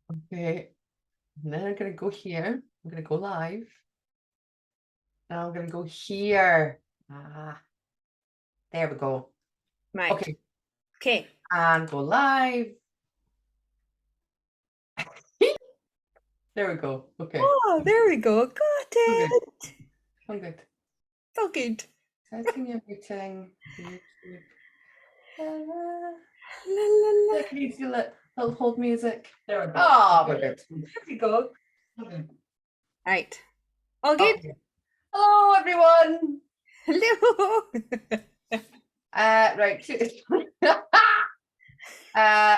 Okay, and then I'm gonna go here. I'm gonna go live. And I'm gonna go here. There we go. Right. Okay. Okay. And go live. There we go. Okay. Oh, there we go. Got Okay. it. I'm good. So good. Setting everything. YouTube. La, la, la. Can you feel it? Little hold music. There we go. Oh, we're good. There we go. Okay. Right. All good? Okay. Hello, everyone. Hello. Right.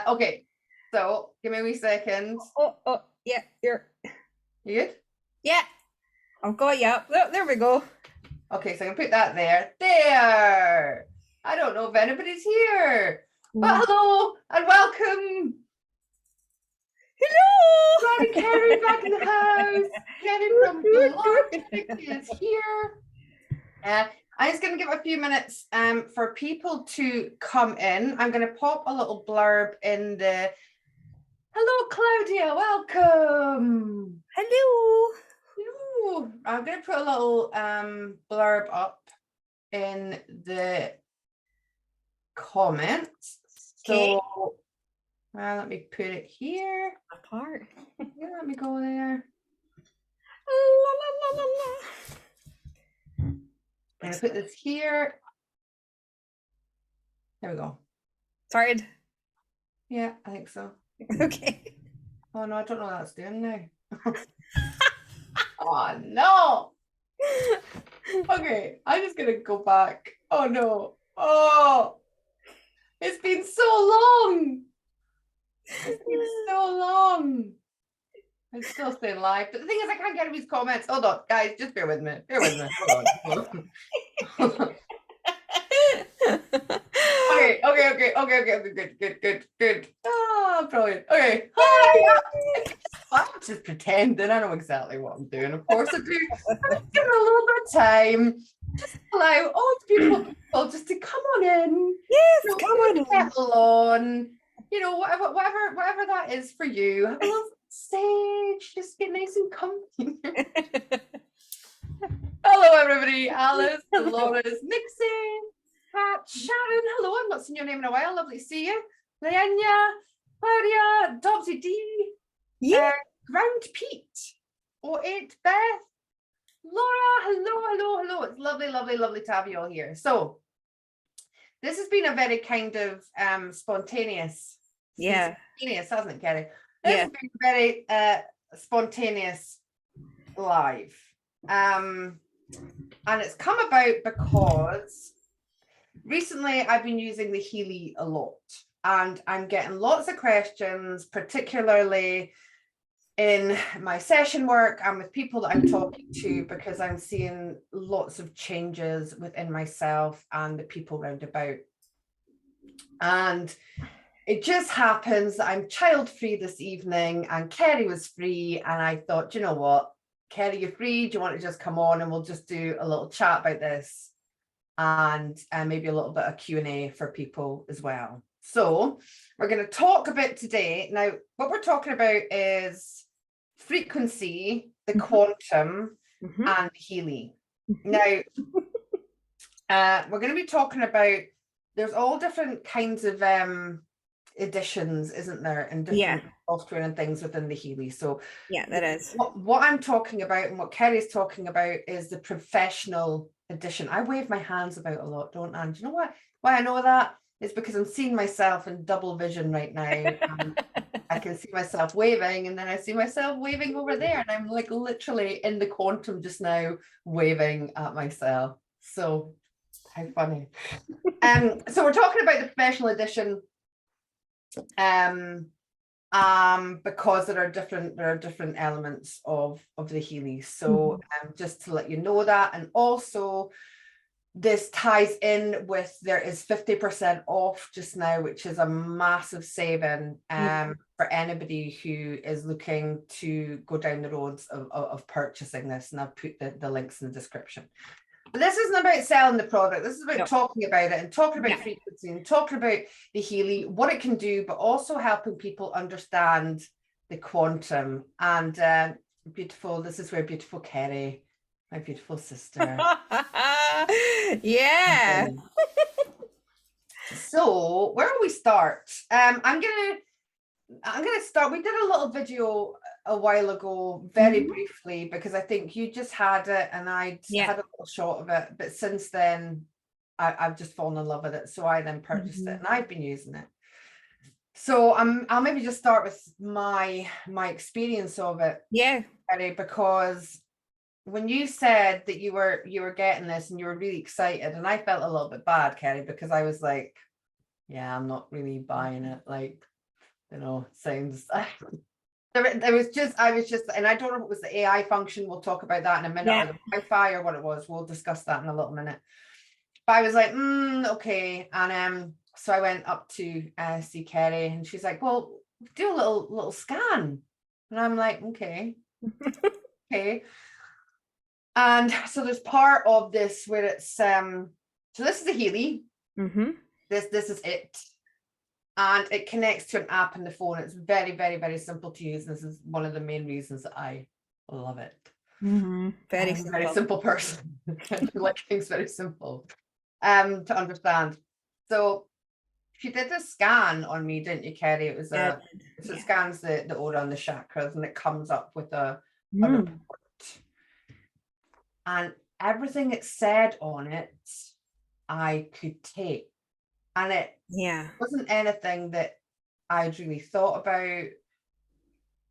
Okay. So give me a wee second. Oh, yeah, You good? yeah. I've got you. Oh, there we go. Okay, so I can put that there. There. I don't know if anybody's here, but hello and welcome. Hello. Ron and Kerry back in the house. Kerry from Below is here. I'm just going to give a few minutes for people to come in. I'm going to pop a little blurb in the. Hello, Claudia. Welcome. Hello. Ooh, I'm going to put a little blurb up in the comments. So let me put it here. Apart. Yeah, let me go there. La, la, la, la. I'm going to put this here. There we go. Started. Yeah, I think so. Okay. Oh no, I don't know what that's doing now. Oh no. Okay, I'm just gonna go back. Oh no. Oh, it's been so long. It's been so long. I'm still staying live, but the thing is, I can't get to these comments. Hold on, guys, just bear with me. Bear with me. Hold on. Okay. Good. Oh, brilliant. Okay. Hi. I'm just pretending. I know exactly what I'm doing. Of course I do. I'm just giving a little bit of time. Just allow all the people just to come on in. Yes, you know, come on in. Settle on. You know, whatever that is for you. Have a little stage. Just get nice and comfy. Hello, everybody. Alice, Dolores, Nixie, Pat, Sharon. Hello, I've not seen your name in a while. Lovely to see you. Leanya, Claudia, Dobsy D, Ground Pete, 08 Beth, Laura. Hello. It's lovely to have you all here. So this has been a very kind of spontaneous. Yeah. Spontaneous, hasn't it, Kerry? This has been very spontaneous live. And it's come about because recently I've been using the Healy a lot, and I'm getting lots of questions, particularly in my session work and with people that I'm talking to, because I'm seeing lots of changes within myself and the people round about. And it just happens that I'm child-free this evening, and Kerry was free, and I thought, you know what, Kerry, you're free. Do you want to just come on and we'll just do a little chat about this, and maybe a little bit of Q&A for people as well. So we're going to talk a bit today. Now, what we're talking about is frequency, the quantum, and Healy. Now, we're going to be talking about, there's all different kinds of editions, isn't there, and different software and things within the Healy. So yeah, that is what I'm talking about, and what Kerry's talking about, is the professional edition. I wave my hands about a lot, don't I? And do you know why I know that? It's because I'm seeing myself in double vision right now. And I can see myself waving, and then I see myself waving over there, and I'm like literally in the quantum just now waving at myself. So how funny. So we're talking about the professional edition, because there are different elements of the Healy. So just to let you know that. And also this ties in with, there is 50% off just now, which is a massive saving for anybody who is looking to go down the roads of purchasing this, and I've put the links in the description. this isn't about selling the product. This is about No. talking about it and talking about Yeah. frequency and talking about the Healy, what it can do, but also helping people understand the quantum. And beautiful, this is where beautiful Kerry, my beautiful sister. Yeah. Okay. So where will we start? I'm gonna start. We did a little video a while ago, very briefly, because I think you just had it and I had a little shot of it. But since then, I've just fallen in love with it. So I then purchased it and I've been using it. So I'll maybe just start with my experience of it. Yeah. Kerry, because when you said that you were getting this and you were really excited, and I felt a little bit bad, Kerry, because I was like, yeah, I'm not really buying it. Like, sounds there was just, I was just, and I don't know if it was the AI function, we'll talk about that in a minute, or the Wi-Fi or what it was, we'll discuss that in a little minute. But I was like, okay. And so I went up to see Kerry and she's like, well, do a little scan. And I'm like, okay. Okay. And so there's part of this where it's so this is the Healy. This is it. And it connects to an app in the phone. It's very, very, very simple to use. This is one of the main reasons that I love it. Very I'm a very simple person. I like things very simple to understand. So she did a scan on me, didn't you, Kerry? It was it scans the aura and the chakras, and it comes up with a report. And everything it said on it, I could take. And it wasn't anything that I'd really thought about.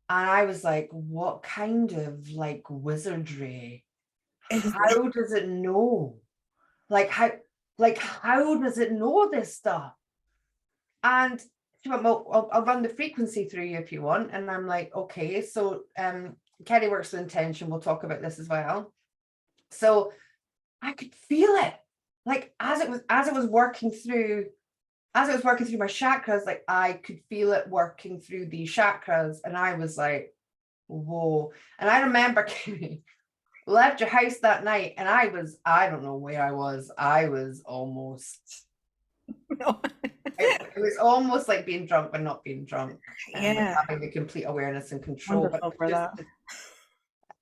And I was like, what kind of like wizardry? How does it know? Like how does it know this stuff? And she went, well, I'll run the frequency through you if you want. And I'm like, okay. So Kerry works with intention. We'll talk about this as well. So I could feel it. Like as it was working through my chakras, like I could feel it working through these chakras. And I was like, whoa. And I remember left your house that night and I don't know where I was almost it was almost like being drunk but not being drunk, like having the complete awareness and control. Wonderful for that.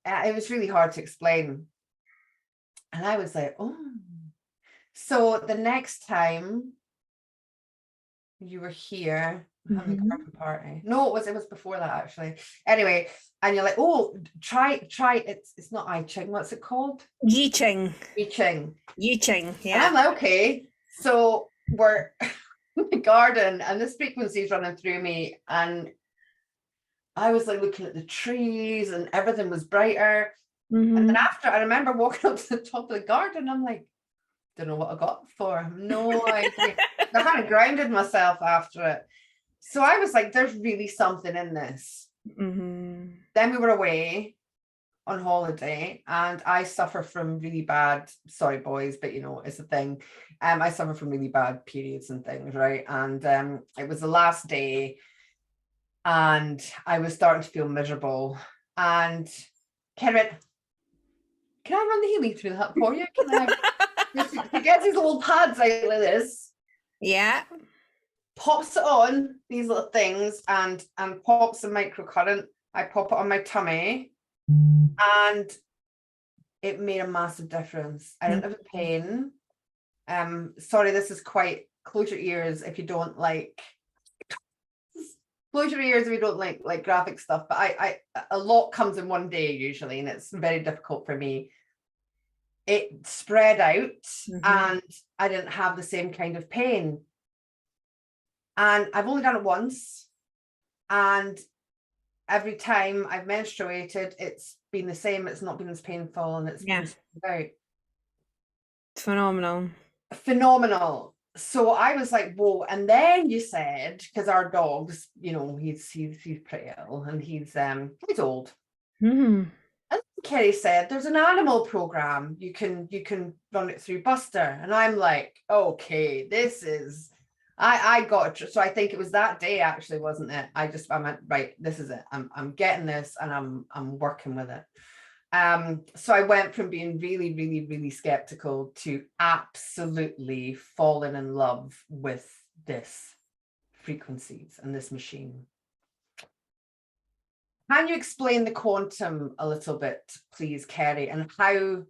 It was really hard to explain. And I was like, oh. So the next time you were here having a garden party. No, it was before that actually. Anyway, and you're like, oh, try it's not I Ching, what's it called? Yi Ching. Yeah. And I'm like, okay. So we're in the garden and this frequency is running through me, and I was like looking at the trees and everything was brighter. And then after, I remember walking up to the top of the garden, I'm like, don't know what I got for. No idea. I kind of grounded myself after it. So I was like, there's really something in this. Then we were away on holiday and I suffer from really bad, sorry boys, but it's a thing. I suffer from really bad periods and things, right? And it was the last day and I was starting to feel miserable. And Kerry, can I run the Healy through that for you? Can I he gets these little pads out like this. Yeah. Pops it on these little things and pops a microcurrent. I pop it on my tummy and it made a massive difference. I didn't have a pain. Sorry, this is quite, close your ears if you don't like graphic stuff, but I a lot comes in one day usually, and it's very difficult for me. It spread out and I didn't have the same kind of pain. And I've only done it once. And every time I've menstruated, it's been the same. It's not been as painful and it's been out. Phenomenal. So I was like, whoa. And then you said, because our dog's, he's pretty ill and he's old. And Kerry said, there's an animal program. You can run it through Buster. And I'm like, okay, this is, I got it. So I think it was that day actually, wasn't it? I went, right, this is it. I'm getting this and I'm working with it. So I went from being really, really, really skeptical to absolutely falling in love with this frequencies and this machine. Can you explain the quantum a little bit, please, Kerry, and how?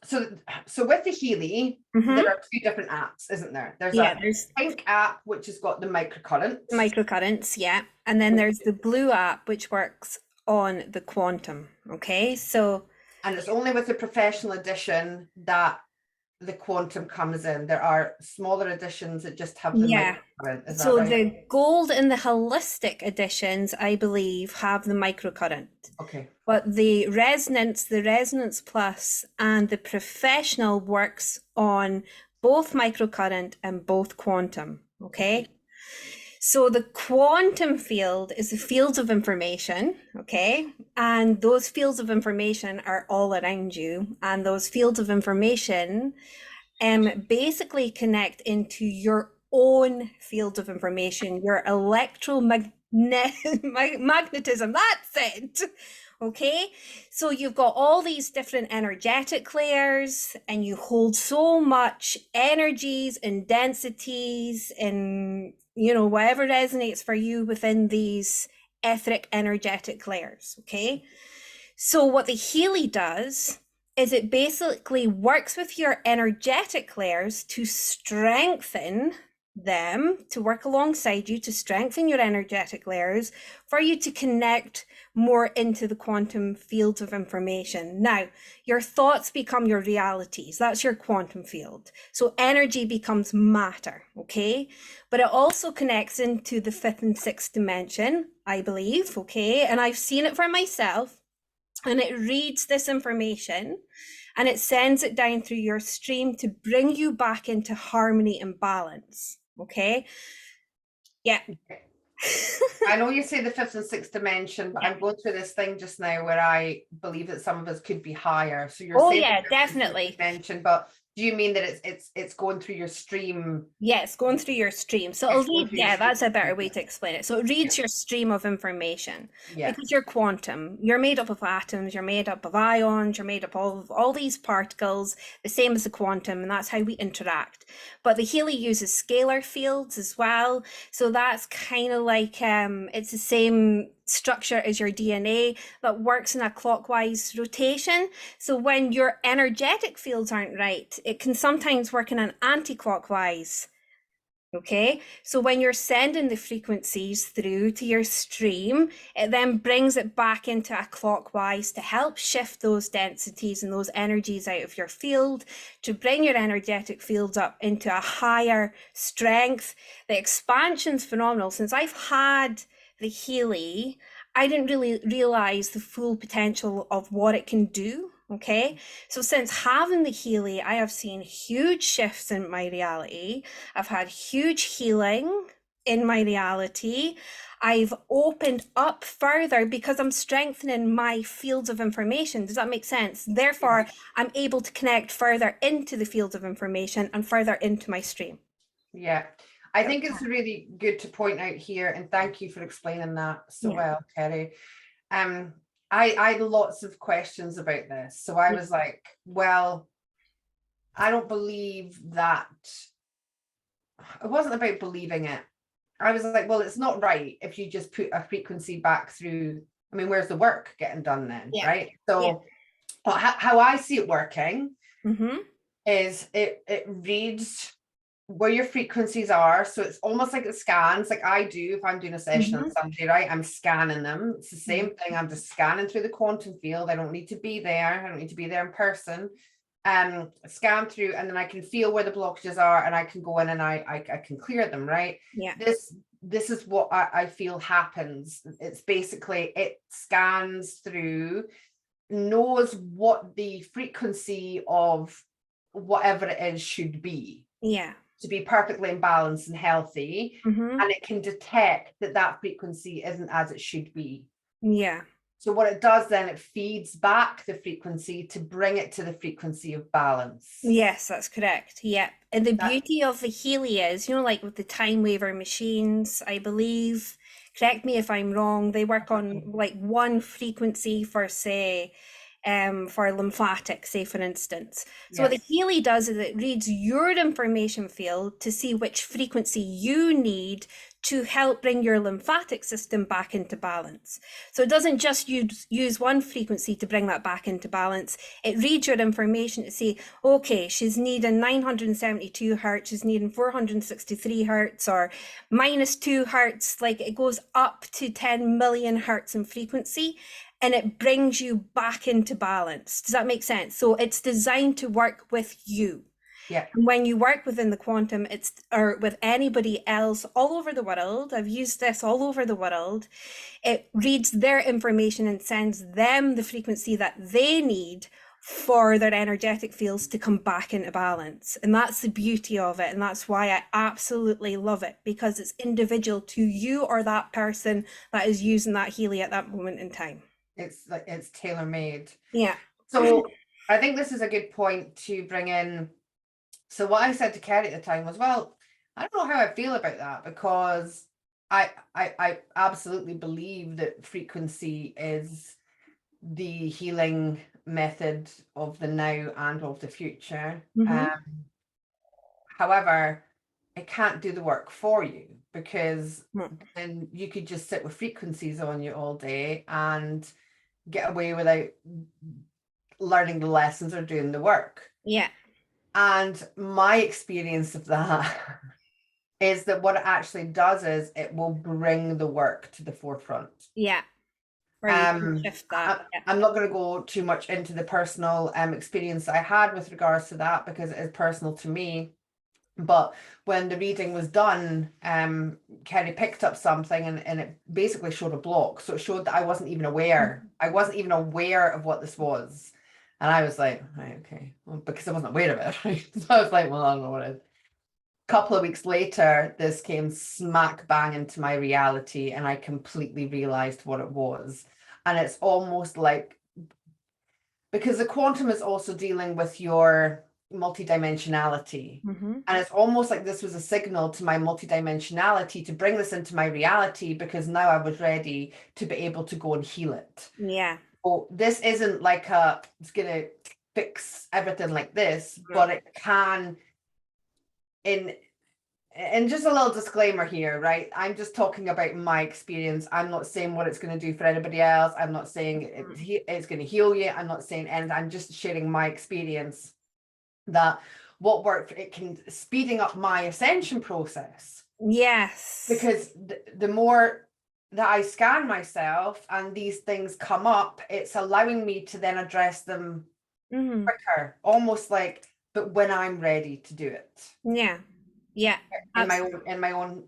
So with the Healy, there are two different apps, isn't there? There's there's pink app which has got the microcurrents. microcurrents, and then there's the blue app which works on the quantum. Okay, so and it's only with the professional edition that the quantum comes in. There are smaller editions that just have the microcurrent. Is so that right? the gold and the holistic editions, I believe, have the microcurrent. Okay. But the resonance plus, and the professional works on both microcurrent and both quantum. Okay. So the quantum field is the fields of information, okay? And those fields of information are all around you. And those fields of information basically connect into your own field of information, your electromagnetism, that's it. Okay, so you've got all these different energetic layers, and you hold so much energies and densities and, you know, whatever resonates for you within these etheric energetic layers. Okay, so what the Healy does is it basically works with your energetic layers to strengthen them, to work alongside you, to strengthen your energetic layers for you to connect more into the quantum fields of information. Now, your thoughts become your realities. That's your quantum field. So energy becomes matter, okay? But it also connects into the 5th and 6th dimension, I believe, okay? And I've seen it for myself. And it reads this information and it sends it down through your stream to bring you back into harmony and balance. Okay. Yeah. I know you say the 5th and 6th dimension, but I'm going through this thing just now where I believe that some of us could be higher. So you're saying yeah, definitely dimension, but do you mean that it's going through your stream? Yes, going through your stream. So it'll read, that's a better way to explain it. So it reads your stream of information because you're quantum. You're made up of atoms, you're made up of ions, you're made up of all these particles, the same as the quantum, and that's how we interact. But the Healy uses scalar fields as well. So that's kind of like, it's the same structure as your DNA that works in a clockwise rotation. So when your energetic fields aren't right, it can sometimes work in an anti-clockwise. Okay, so when you're sending the frequencies through to your stream, it then brings it back into a clockwise to help shift those densities and those energies out of your field, to bring your energetic fields up into a higher strength. The expansion's phenomenal. Since I've had the Healy, I didn't really realize the full potential of what it can do. Okay, so since having the Healy, I have seen huge shifts in my reality. I've had huge healing in my reality. I've opened up further because I'm strengthening my fields of information. Does that make sense? Therefore, I'm able to connect further into the fields of information and further into my stream. Yeah, I think it's really good to point out here, and thank you for explaining that so well, Kerry. I had lots of questions about this. So I was like, well, I don't believe that. It wasn't about believing it. I was like, well, it's not right if you just put a frequency back through. I mean, where's the work getting done then, right? So how I see it working is it reads where your frequencies are. So it's almost like it scans, like I do if I'm doing a session on somebody, right? I'm scanning them. It's the same thing. I'm just scanning through the quantum field. I don't need to be there. I don't need to be there in person. Scan through, and then I can feel where the blockages are, and I can go in and I can clear them, right? This is what I feel happens. It's basically, it scans through, knows what the frequency of whatever it is should be. To be perfectly in balance and healthy, and it can detect that frequency isn't as it should be. So what it does then, it feeds back the frequency to bring it to the frequency of balance. Yes, that's correct. And the beauty of the Healy is, you know, like with the time waver machines, I believe, correct me if I'm wrong, they work on like one frequency for, say, for lymphatic, say for instance. So Yes. what the Healy does is it reads your information field to see which frequency you need to help bring your lymphatic system back into balance. So it doesn't just use one frequency to bring that back into balance. It reads your information to say, okay, she's needing 972 hertz, she's needing 463 hertz, or -2 hertz. Like, it goes up to 10 million hertz in frequency, and it brings you back into balance. Does that make sense? So it's designed to work with you. Yeah. When you work within the quantum, or with anybody else all over the world, I've used this all over the world, it reads their information and sends them the frequency that they need for their energetic fields to come back into balance. And that's the beauty of it. And that's why I absolutely love it, because it's individual to you or that person that is using that Healy at that moment in time. It's tailor-made. Yeah. So I think this is a good point to bring in. So what I said to Kerry at the time was, well, I don't know how I feel about that, because I absolutely believe that frequency is the healing method of the now and of the future. However, it can't do the work for you, because then you could just sit with frequencies on you all day and get away without learning the lessons or doing the work. Yeah. And my experience of that is that what it actually does is it will bring the work to the forefront. Yeah. Shift that. I'm not going to go too much into the personal experience I had with regards to that, because it is personal to me. But when the reading was done, Kerry picked up something and it basically showed a block. So it showed that I wasn't even aware. I wasn't even aware of what this was. And I was like, right, okay, well, because I wasn't aware of it. Right? So I was like, well, I don't know what it is. A couple of weeks later, this came smack bang into my reality, and I completely realized what it was. And it's almost like, because the quantum is also dealing with your multidimensionality. And it's almost like this was a signal to my multidimensionality to bring this into my reality, because now I was ready to be able to go and heal it. Yeah. So this isn't like it's gonna fix everything like this, but it can. And just a little disclaimer here, right? I'm just talking about my experience. I'm not saying what it's going to do for anybody else. I'm not saying it's going to heal you. I'm not saying anything. I'm just sharing my experience, that what worked, it can speeding up my ascension process. Yes. Because the more that I scan myself and these things come up, it's allowing me to then address them quicker, almost like, but when I'm ready to do it. Yeah. Yeah. In my own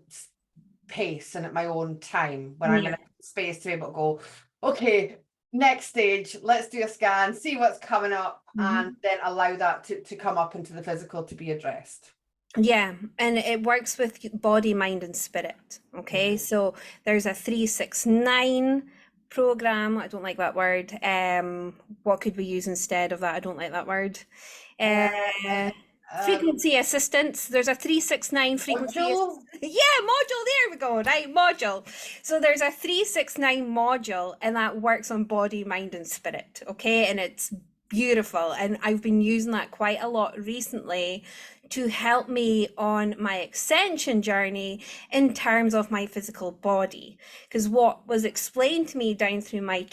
pace and at my own time, when I'm in a space to be able to go, okay, next stage, let's do a scan, see what's coming up, and then allow that to come up into the physical to be addressed. Yeah, and it works with body, mind, and spirit. Okay, so there's a 369 program. I don't like that word. What could we use instead of that? I don't like that word. Frequency assistance. There's a 369 frequency. Module? Yeah, module. There we go. Right, module. So there's a 369 module, and that works on body, mind, and spirit. Okay, and it's beautiful, and I've been using that quite a lot recently to help me on my ascension journey in terms of my physical body. Because what was explained to me down through my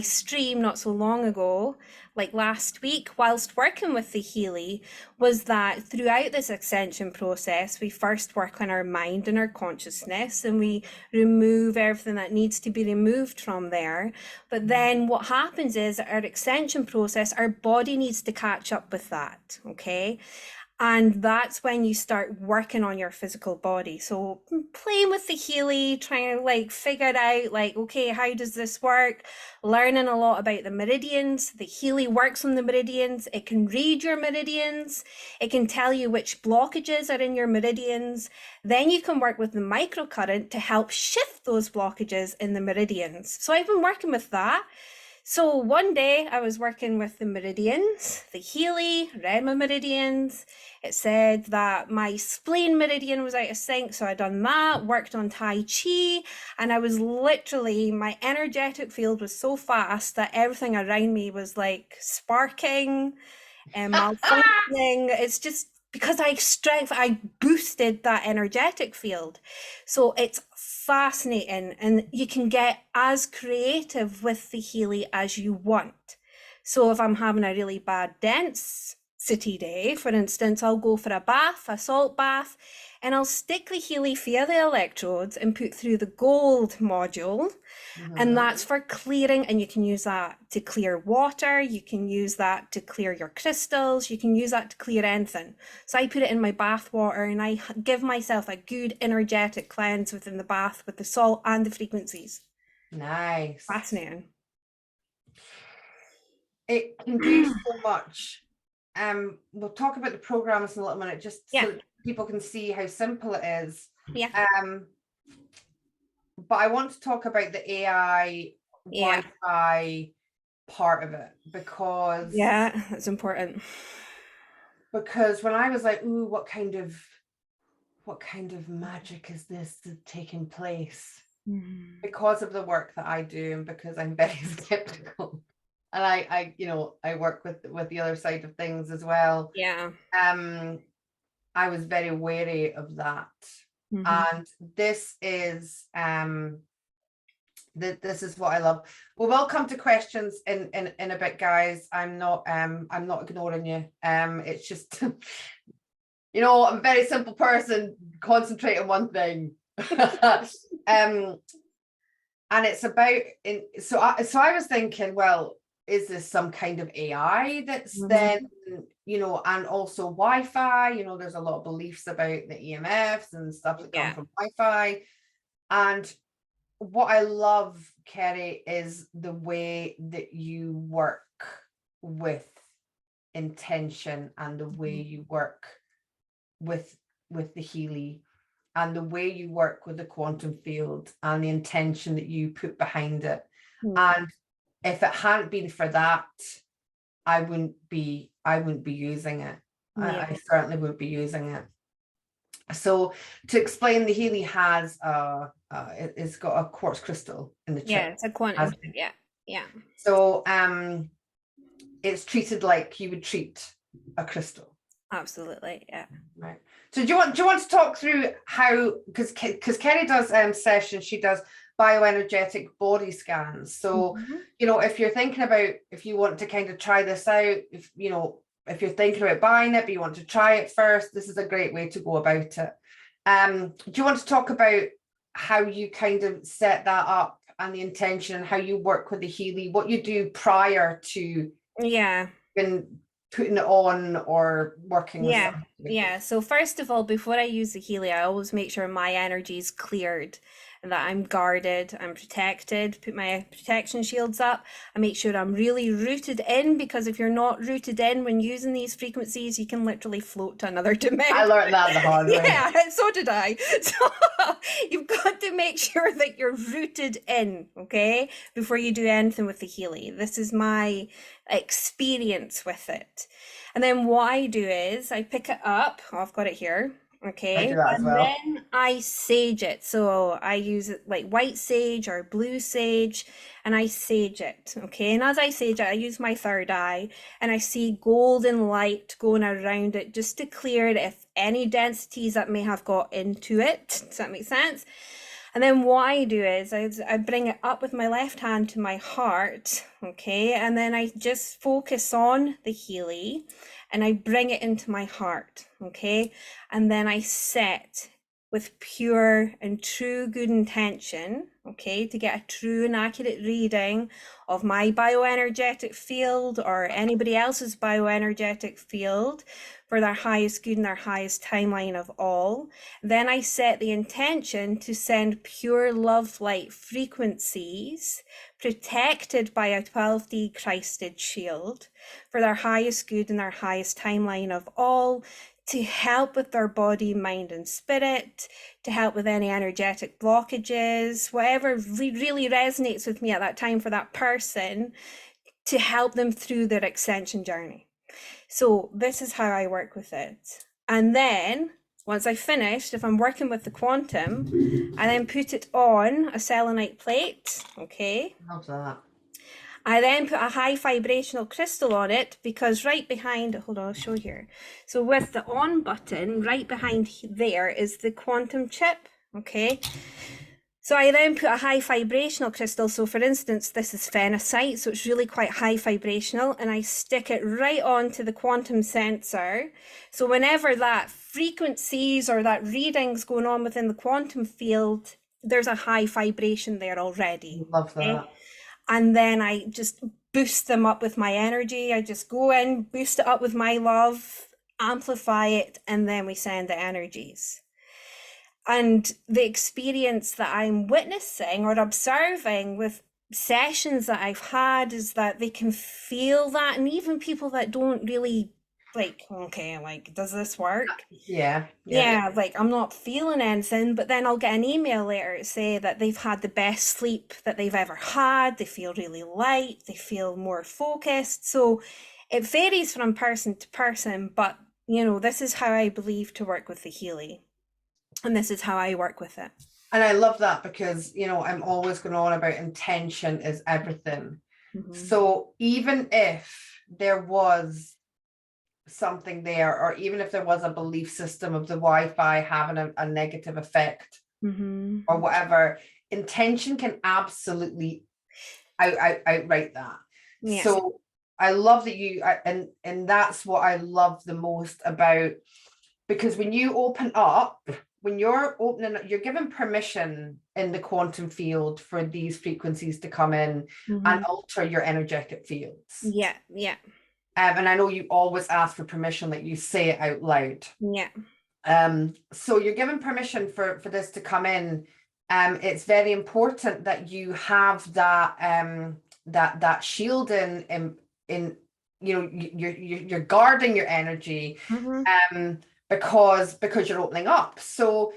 stream not so long ago, like last week, whilst working with the Healy, was that throughout this ascension process, we first work on our mind and our consciousness, and we remove everything that needs to be removed from there. But then what happens is our ascension process, our body needs to catch up with that, okay? And that's when you start working on your physical body. So playing with the Healy, trying to like figure it out, like, okay, how does this work? Learning a lot about the meridians. The Healy works on the meridians. It can read your meridians. It can tell you which blockages are in your meridians. Then you can work with the microcurrent to help shift those blockages in the meridians. So I've been working with that. So one day I was working with the meridians, the Healy, read my meridians. It said that my spleen meridian was out of sync, so I done that, worked on Tai Chi, and I was literally, my energetic field was so fast that everything around me was like sparking and malfunctioning. It's just because I boosted that energetic field. So it's fascinating, and you can get as creative with the Healy as you want. So if I'm having a really bad density day, for instance, I'll go for a bath, a salt bath, and I'll stick the Healy via the electrodes and put through the gold module. And that's for clearing, and you can use that to clear water, you can use that to clear your crystals, you can use that to clear anything. So I put it in my bath water, and I give myself a good energetic cleanse within the bath with the salt and the frequencies. Nice. Fascinating. It can do so much. We'll talk about the programs in a little minute, just so that people can see how simple it is. Yeah. But I want to talk about the AI Wi-Fi part of it, because that's important. Because when I was like, ooh, what kind of magic is this taking place? Because of the work that I do, and because I'm very skeptical, and I work with the other side of things as well. I was very wary of that. And this is this is what I love. We will come to questions in a bit, guys. I'm not ignoring you. It's just I'm a very simple person. Concentrate on one thing. And it's about so I was thinking, well, is this some kind of AI that's then, and also Wi-Fi, there's a lot of beliefs about the EMFs and stuff that come from Wi-Fi. And what I love, Kerry, is the way that you work with intention, and the way you work with the Healy, and the way you work with the quantum field, and the intention that you put behind it. And if it hadn't been for that, I wouldn't be using it. I certainly wouldn't be using it. So to explain, the Healy has it's got a quartz crystal in the chip. Yeah, it's a quantum. Yeah. So it's treated like you would treat a crystal. Absolutely, yeah. Right. So do you want to talk through how, because Kerry does sessions, she does bioenergetic body scans. So if you're thinking about, if you want to kind of try this out, if you're thinking about buying it but you want to try it first, this is a great way to go about it. Do you want to talk about how you kind of set that up, and the intention, and how you work with the Healy, what you do prior to putting it on or working with something? So first of all, before I use the Healy, I always make sure my energy is cleared, and that I'm guarded, I'm protected, put my protection shields up. I make sure I'm really rooted in, because if you're not rooted in when using these frequencies, you can literally float to another dimension. I learned that the hard way. Yeah, so did I. So you've got to make sure that you're rooted in, okay, before you do anything with the Healy. This is my experience with it. And then what I do is I pick it up. Oh, I've got it here. Okay. I do that as well. Then I sage it. So I use it like white sage or blue sage, and I sage it. Okay. And as I sage it, I use my third eye, and I see golden light going around it just to clear it, if any densities that may have got into it. Does that make sense? And then what I do is I bring it up with my left hand to my heart, okay? And then I just focus on the Healy, and I bring it into my heart, okay? And then I set with pure and true good intention, okay, to get a true and accurate reading of my bioenergetic field or anybody else's bioenergetic field for their highest good and their highest timeline of all. Then I set the intention to send pure love light frequencies protected by a 12D Christed shield for their highest good and their highest timeline of all, to help with their body, mind, and spirit, to help with any energetic blockages, whatever really resonates with me at that time for that person, to help them through their ascension journey. So this is how I work with it. And then once I've finished, if I'm working with the quantum, I then put it on a selenite plate. Okay. Love that. I then put a high vibrational crystal on it, because right behind, hold on, I'll show here. So with the on button, right behind there is the quantum chip. Okay. So I then put a high vibrational crystal. So for instance, this is phenacite, so it's really quite high vibrational, and I stick it right onto the quantum sensor. So whenever that frequencies or that reading's going on within the quantum field, there's a high vibration there already. Love that. Okay? And then I just boost them up with my energy. I just go in, boost it up with my love, amplify it, and then we send the energies. And the experience that I'm witnessing or observing with sessions that I've had is that they can feel that. And even people that don't really like, okay, like, does this work? Yeah. Yeah, like, I'm not feeling anything, but then I'll get an email later to say that they've had the best sleep that they've ever had. They feel really light, they feel more focused. So it varies from person to person, but this is how I believe to work with the Healy. And this is how I work with it. And I love that because, I'm always going on about intention is everything. Mm-hmm. So even if there was something there, or even if there was a belief system of the Wi-Fi having a negative effect, mm-hmm. or whatever, intention can absolutely outright that. Yes. So I love that you, and that's what I love the most about, because when you open up, when you're opening, you're given permission in the quantum field for these frequencies to come in, mm-hmm. and alter your energetic fields. Yeah. And I know you always ask for permission, like you say it out loud. Yeah. So you're given permission for this to come in. It's very important that you have that that shielding in you're guarding your energy, mm-hmm. Because you're opening up. So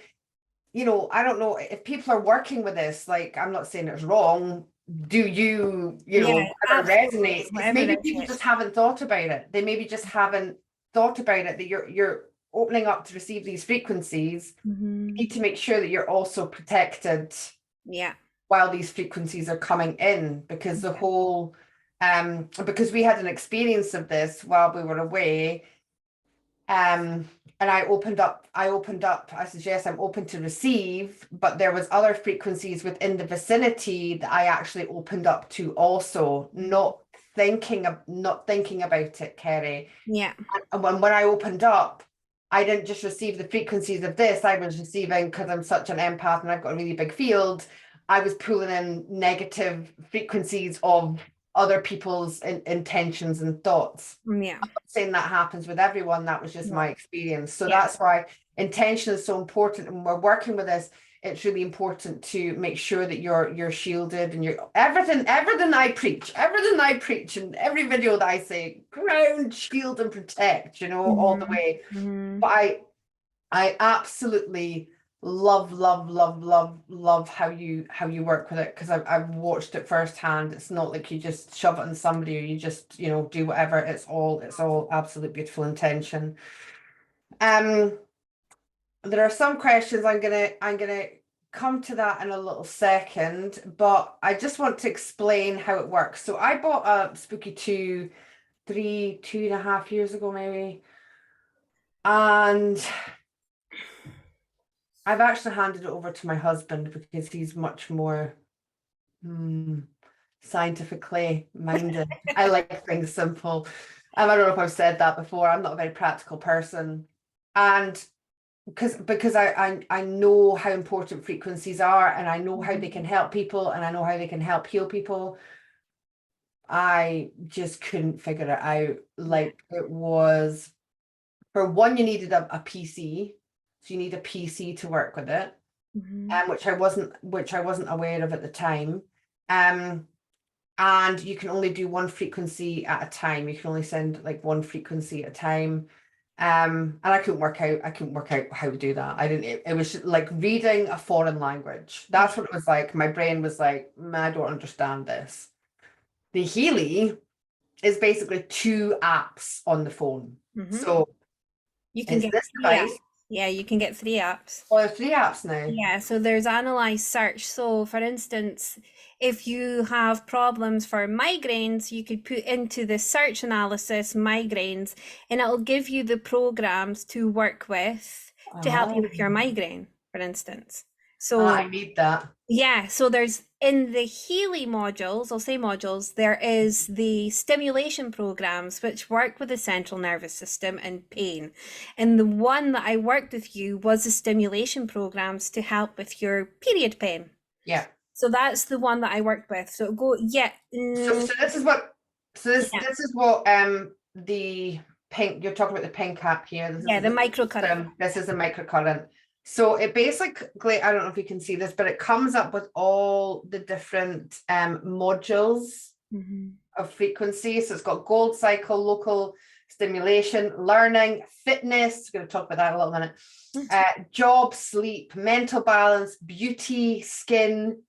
I don't know if people are working with this, like, I'm not saying it's wrong. Do you resonate? Maybe people just haven't thought about it. They maybe just haven't thought about it, that you're opening up to receive these frequencies. Mm-hmm. You need to make sure that you're also protected while these frequencies are coming in, because the whole because we had an experience of this while we were away. And I opened up, I suggest I'm open to receive, but there was other frequencies within the vicinity that I actually opened up to also, not thinking about it, Kerry. Yeah. And when I opened up, I didn't just receive the frequencies of this, I was receiving, because I'm such an empath and I've got a really big field, I was pulling in negative frequencies of other people's intentions and thoughts. Yeah. I'm not saying that happens with everyone. That was just my experience. So that's why intention is so important. And when we're working with this, it's really important to make sure that you're shielded, and you're everything I preach, and every video that I say, ground, shield, and protect, mm-hmm. all the way. Mm-hmm. But I absolutely love how you work with it, because I've watched it firsthand. It's not like you just shove it on somebody, or you just do whatever. It's all absolute beautiful intention. There are some questions. I'm gonna come to that in a little second, but I just want to explain how it works. So I bought a Spooky 2 and a half years ago maybe, and I've actually handed it over to my husband because he's much more scientifically minded. I like things simple. I don't know if I've said that before. I'm not a very practical person. And because I know how important frequencies are, and I know how they can help people, and I know how they can help heal people, I just couldn't figure it out. Like, it was, for one, you needed a PC. So you need a PC to work with it, mm-hmm. which I wasn't aware of at the time. And you can only do one frequency at a time. You can only send like one frequency at a time. And I couldn't work out how to do that. It was like reading a foreign language. That's what it was like. My brain was like, I don't understand this. The Healy is basically 2 apps on the phone. So you can get this 3 apps. device. Yeah, you can get 3 apps. Oh, there's 3 apps now. Yeah, so there's analyze search. So for instance, if you have problems for migraines, you could put into the search analysis migraines, and it'll give you the programs to work with to help you with your migraine, for instance. So I need that. yeah, so there's in the Healy modules, I'll say modules, there is the stimulation programs which work with the central nervous system and pain. And the one that I worked with you was the stimulation programs to help with your period pain. Yeah. So that's the one that I worked with. So go, yeah. So this is what the pink, you're talking about the pink app here. The microcurrent. This is a microcurrent. So it basically, I don't know if you can see this, but it comes up with all the different modules of frequency. So it's got gold cycle, local stimulation, learning, fitness. We're going to talk about that in a little minute. Job, sleep, mental balance, beauty, skin,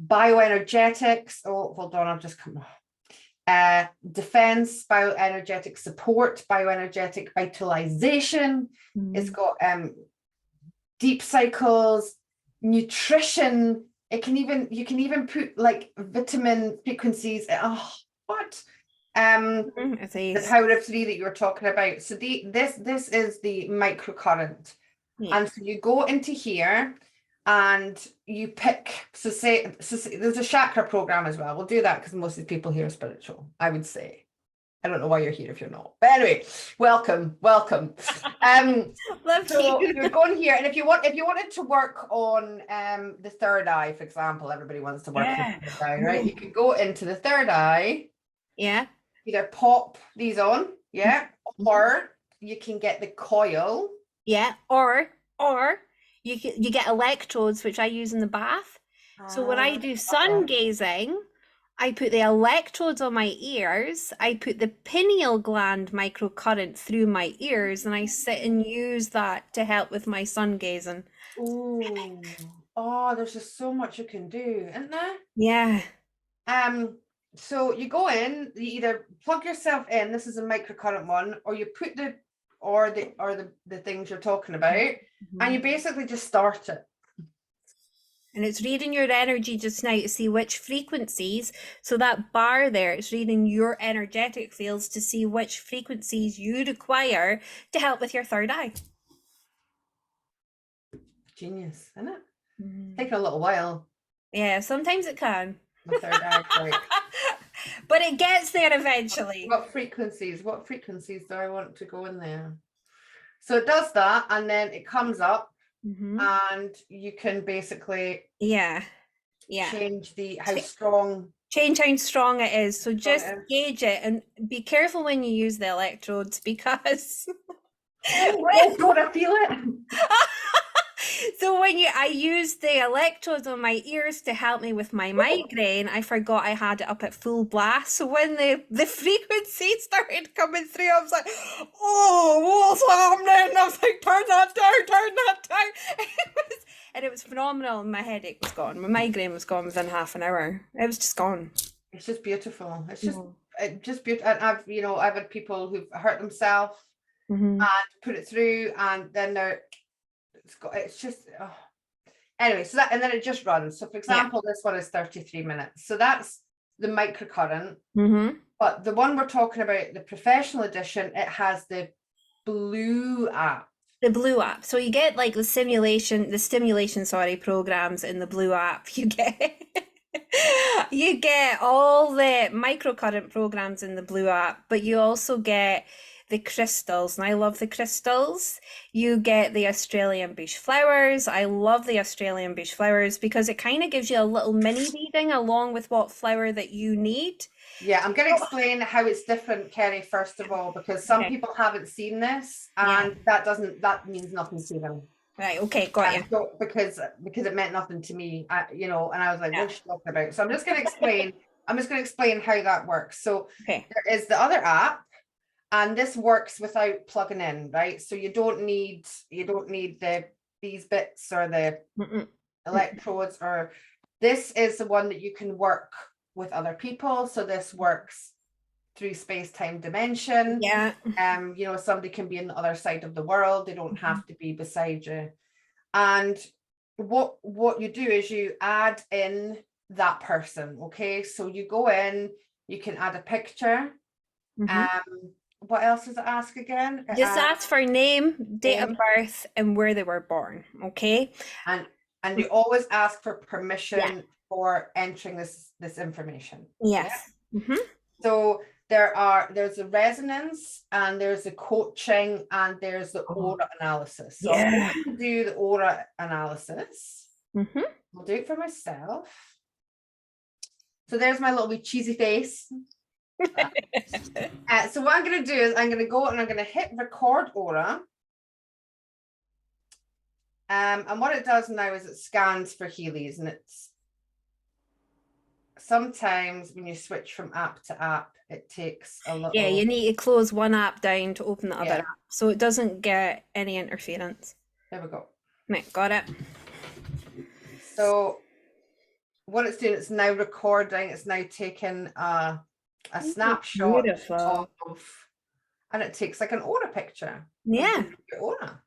bioenergetics. Oh, hold on, I've just come off. Defense, bioenergetic support, bioenergetic vitalization. It's got deep cycles, nutrition. You can even put like vitamin frequencies. Oh, what? The power of 3 that you were talking about. So this is the microcurrent. And so you go into here and you pick, so say there's a chakra program as well. We'll do that because most of the people here are spiritual, I would say. I don't know why you're here if you're not. But anyway, welcome. So you're going here, and if you wanted to work on the third eye, for example, everybody wants to work on the third eye, right? You can go into the third eye. Yeah. Either pop these on, or you can get the coil. Yeah, or you get electrodes, which I use in the bath. So when I do sun gazing, I put the electrodes on my ears, I put the pineal gland microcurrent through my ears, and I sit and use that to help with my sun gazing. Ooh. Oh, there's just so much you can do, isn't there? Yeah. So you go in, you either plug yourself in, this is a microcurrent one, or you put the things you're talking about, and you basically just start it. And it's reading your energy just now to see which frequencies. So that bar there, it's reading your energetic fields to see which frequencies you require to help with your third eye. Genius, isn't it? It's taken a little while. Yeah, sometimes it can. My third eye, right. But it gets there eventually. What frequencies do I want to go in there? So it does that, and then it comes up. And you can basically change how strong it is. So just gauge it and be careful when you use the electrodes, because don't I feel it? So I used the electrodes on my ears to help me with my migraine. I forgot I had it up at full blast. So when the frequency started coming through, I was like, oh, what's happening? I was like, turn that down. And it was phenomenal. My headache was gone. My migraine was gone within half an hour. It was just gone. It's just beautiful. It's just beautiful. And I've had people who've hurt themselves and put it through, and then anyway, so that, and then it just runs. So for example, this one is 33 minutes. So that's the microcurrent. But the one we're talking about, the professional edition, it has the blue app. The blue app. So you get like the stimulation programs in the blue app. You get all the microcurrent programs in the blue app, but you also get the crystals, and I love the crystals. You get the Australian bush flowers. I love the Australian bush flowers because it kind of gives you a little mini reading along with what flower that you need. Yeah, I'm going to explain how it's different, Kerry, first of all, because some people haven't seen this, and that means nothing to them. Right, okay, got you. So, because it meant nothing to me, and I was like, what's she talking about? So I'm just going to explain how that works. So there is the other app, And this works without plugging in, right? So you don't need these bits or the electrodes, or this is the one that you can work with other people. So this works through space-time dimension. Yeah. You know, somebody can be in the other side of the world. They don't have to be beside you. And what you do is you add in that person. Okay, so you go in, you can add a picture. What else does it ask again? Just ask for name, date of birth, and where they were born. Okay. And you always ask for permission for entering this information. Yes. So there's a resonance, and there's a coaching, and there's the aura analysis. So I'm going to do the aura analysis. I'll do it for myself. So there's my little wee cheesy face. So what I'm going to do is I'm going to go and I'm going to hit record aura. And what it does now is it scans for Healys, and it's sometimes when you switch from app to app, it takes a little. Yeah, you need to close one app down to open the other app, so it doesn't get any interference. There we go. Right, got it. So what it's doing, it's now recording. It's now taking a snapshot of, and it takes like an aura picture. Yeah. Aura.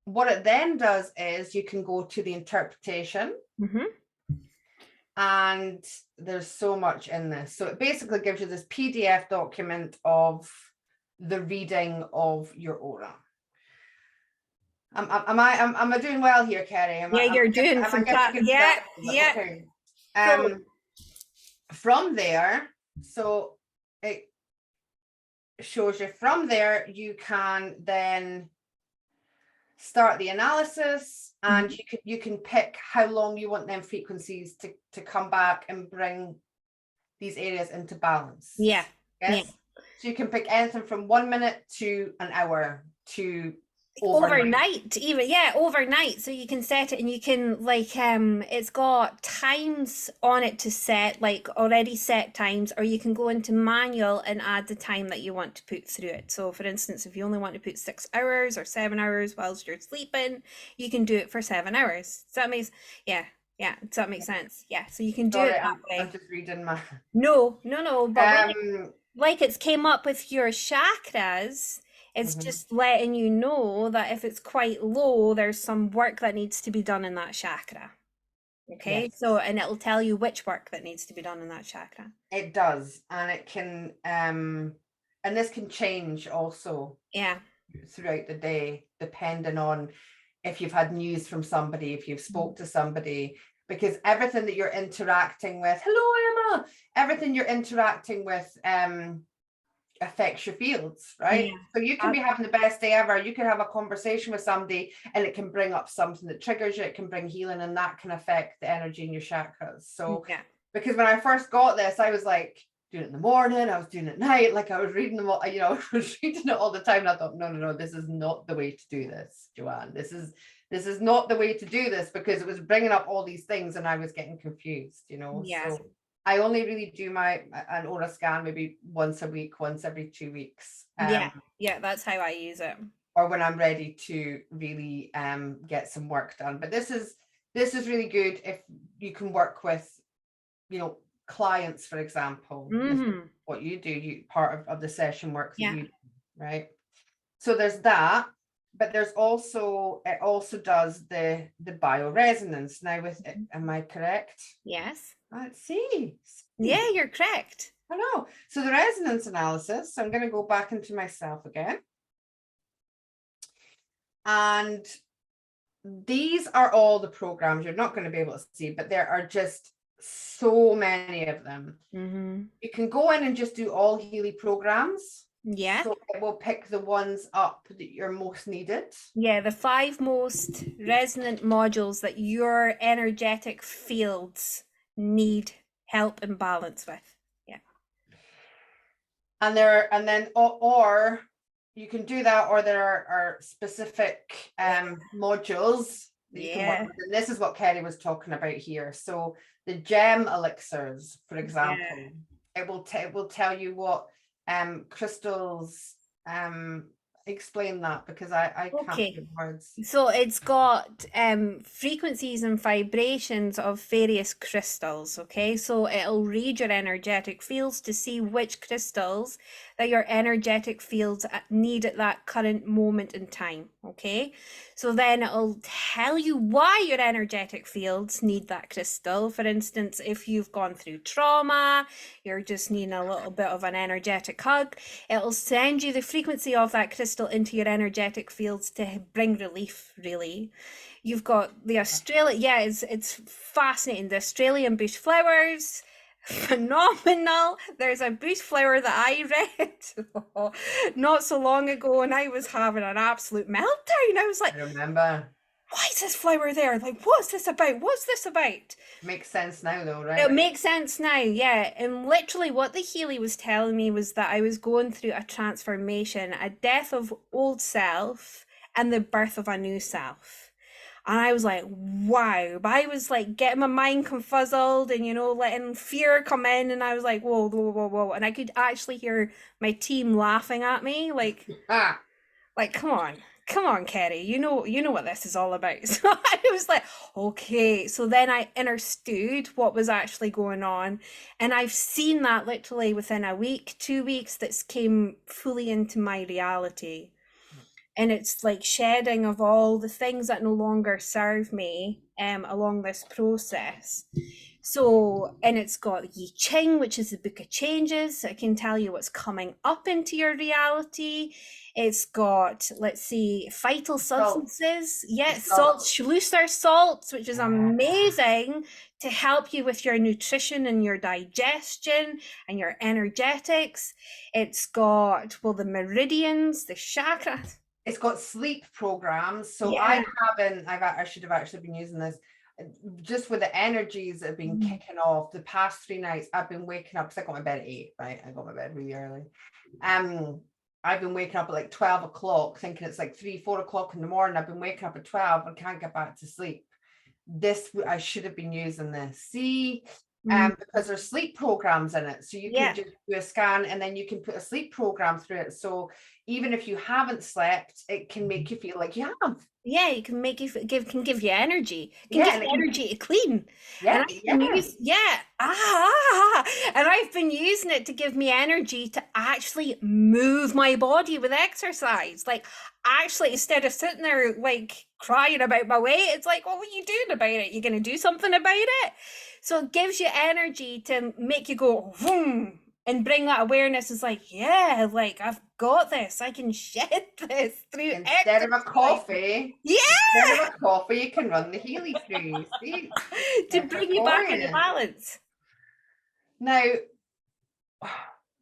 What it then does is you can go to the interpretation. And there's so much in this. So it basically gives you this PDF document of the reading of your aura. Am I doing well here, Kerry? You're doing fantastic. Yeah. Okay. From there, so it shows you from there, you can then start the analysis, and you can pick how long you want them frequencies to come back and bring these areas into balance. Yes. So you can pick anything from 1 minute to an hour to overnight even. Overnight. So you can set it, and you can it's got times on it to set, like already set times, or you can go into manual and add the time that you want to put through it. So for instance, if you only want to put 6 hours or 7 hours whilst you're sleeping, you can do it for 7 hours. Does that make does that make sense? Yeah, so you can do it that way. I'm just reading my no but it's came up with your chakras. It's just letting you know that if it's quite low, there's some work that needs to be done in that chakra. Okay, so, and it'll tell you which work that needs to be done in that chakra. It does, and it can, and this can change also. Throughout the day, depending on if you've had news from somebody, if you've spoke to somebody, because everything that you're interacting with, hello Emma, everything you're interacting with, affects your fields, right? So you can be having the best day ever, you can have a conversation with somebody and it can bring up something that triggers you, it can bring healing, and that can affect the energy in your chakras. So because when I first got this, I was like doing it in the morning, I was doing it at night, like I was reading them all, I was reading it all the time, and I thought, no, this is not the way to do this, Joanne. This is not the way to do this, because it was bringing up all these things and I was getting confused, So I only really do an aura scan maybe once a week, once every 2 weeks. That's how I use it. Or when I'm ready to really get some work done. But this is really good if you can work with, clients, for example. What you do, part of the session work that you do, right? So there's that. But there's also, it also does the bioresonance. Now with it, am I correct? Yes. Let's see. Yeah, you're correct. I know. So the resonance analysis, so I'm going to go back into myself again. And these are all the programs you're not going to be able to see, but there are just so many of them. You can go in and just do all Healy programs. So it will pick the ones up that you're most needed. The 5 most resonant modules that your energetic fields need help and balance with. And then you can do that, or there are specific modules that you can work with. And this is what Kerry was talking about here. So the gem elixirs, for example. it will tell you what crystals explain that, because I can't Okay. put words. So it's got frequencies and vibrations of various crystals, okay? So it'll read your energetic fields to see which crystals that your energetic fields need at that current moment in time, okay? So then it'll tell you why your energetic fields need that crystal. For instance, if you've gone through trauma, you're just needing a little bit of an energetic hug, it'll send you the frequency of that crystal into your energetic fields to bring relief, really. You've got the it's fascinating. The Australian bush flowers, phenomenal. There's a bush flower that I read not so long ago, and I was having an absolute meltdown. I was like, I remember. why is this flower there? Like, what's this about? What's this about? Makes sense now, though, right? It makes sense now, yeah. And literally what the Healy was telling me was that I was going through a transformation, a death of old self and the birth of a new self. And I was like, wow. But I was like getting my mind confuzzled and, letting fear come in. And I was like, whoa, whoa, whoa, whoa. And I could actually hear my team laughing at me, like, come on, Kerry, you know what this is all about. So I was like, okay. So then I understood what was actually going on. And I've seen that literally within a week, 2 weeks, that's came fully into my reality. And it's like shedding of all the things that no longer serve me along this process. So, and it's got I Ching, which is the book of changes. It can tell you what's coming up into your reality. It's got, let's see, vital substances. Yes, salts, Schlusser salts, which is amazing to help you with your nutrition and your digestion and your energetics. It's got, well, the meridians, the chakras. It's got sleep programs. So Yeah. I should have actually been using this. Just with the energies that have been kicking off the past 3 nights, I've been waking up, because I got my bed at 8, right? I got my bed really early. I've been waking up at like 12 o'clock, thinking it's like 3-4 o'clock in the morning. I've been waking up at 12 and can't get back to sleep. I should have been using this. See, because there's sleep programs in it. So you can just do a scan and then you can put a sleep program through it. So even if you haven't slept, it can make you feel like you have. Yeah, it can make you give you energy. It can give you energy to clean. And I've been using it to give me energy to actually move my body with exercise. Like, actually, instead of sitting there like crying about my weight, it's like, well, what are you doing about it? You're going to do something about it. So it gives you energy to make you go vroom, and bring that awareness. Is like, yeah, like, I've got this. I can shed this through instead of a coffee. Yeah. Instead of a coffee, you can run the Healy through. See? To bring you back into balance. Now,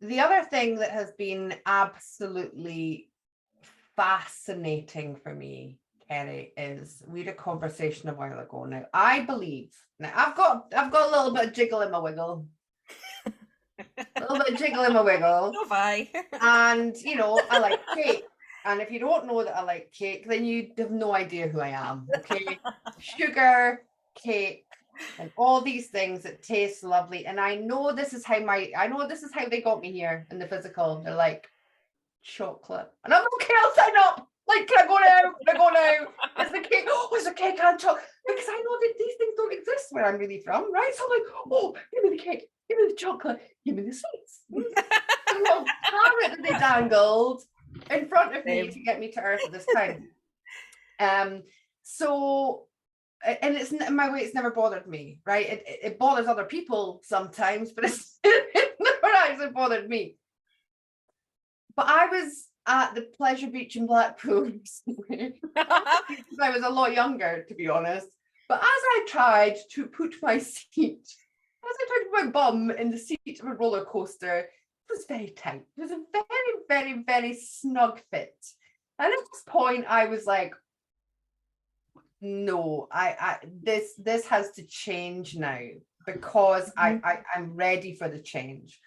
the other thing that has been absolutely fascinating for me, Kerry, is we had a conversation a while ago. Now, I believe, I've got a little bit of jiggle in my wiggle. A little bit of jiggle in my wiggle. Oh, bye. And, I like cake. And if you don't know that I like cake, then you have no idea who I am, okay? Sugar, cake, and all these things that taste lovely. And I know this is how they got me here in the physical. They're like, chocolate. And I'm okay, I'll sign up. Like, can I go now? Is the cake? Oh, is the cake and chocolate? Because I know that these things don't exist where I'm really from, right? So I'm like, oh, give me the cake, give me the chocolate, give me the sweets. A little carrot that they dangled in front of me to get me to earth at this time. So, and it's my weight's never bothered me, right? It bothers other people sometimes, but it never actually bothered me. But I was at the Pleasure Beach in Blackpool recently. I was a lot younger, to be honest. But as I tried to put my bum in the seat of a roller coaster, it was very tight. It was a very, very, very snug fit. And at this point, I was like, no, this has to change now, because I'm ready for the change.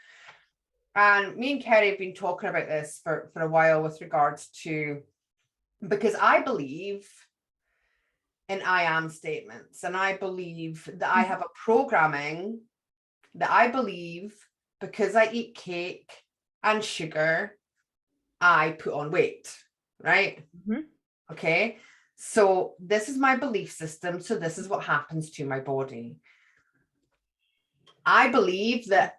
And me and Kerry have been talking about this for a while with regards to, because I believe in I am statements, and I believe that I have a programming that I believe because I eat cake and sugar, I put on weight, right? Okay. So this is my belief system. So this is what happens to my body. I believe that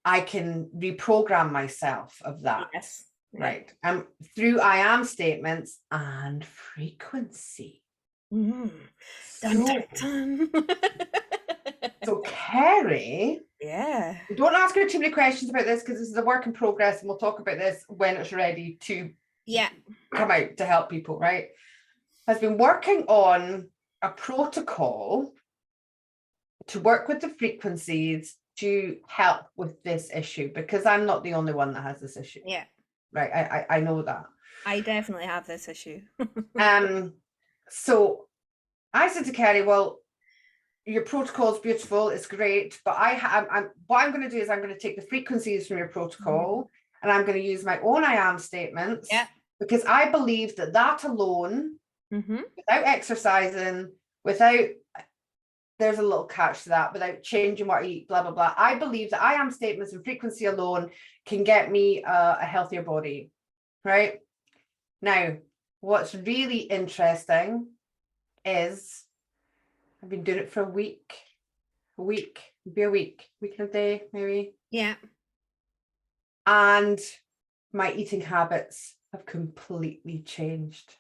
I can reprogram myself of that. Yes. Right. Through I am statements and frequency. Dun, dun, dun. So Kerry, yeah. don't ask her too many questions about this because this is a work in progress and we'll talk about this when it's ready to come out to help people, right? Has been working on a protocol to work with the frequencies to help with this issue, because I'm not the only one that has this issue. Yeah. Right. I know that. I definitely have this issue. So I said to Kerry, well, your protocol is beautiful, it's great, but what I'm going to do is I'm going to take the frequencies from your protocol and I'm going to use my own I am statements, because I believe that alone, without exercising, without, there's a little catch to that, without changing what I eat, blah, blah, blah. I believe that I am statements and frequency alone can get me a healthier body, right? Now, what's really interesting is I've been doing it for a week and a day, maybe. Yeah. And my eating habits have completely changed.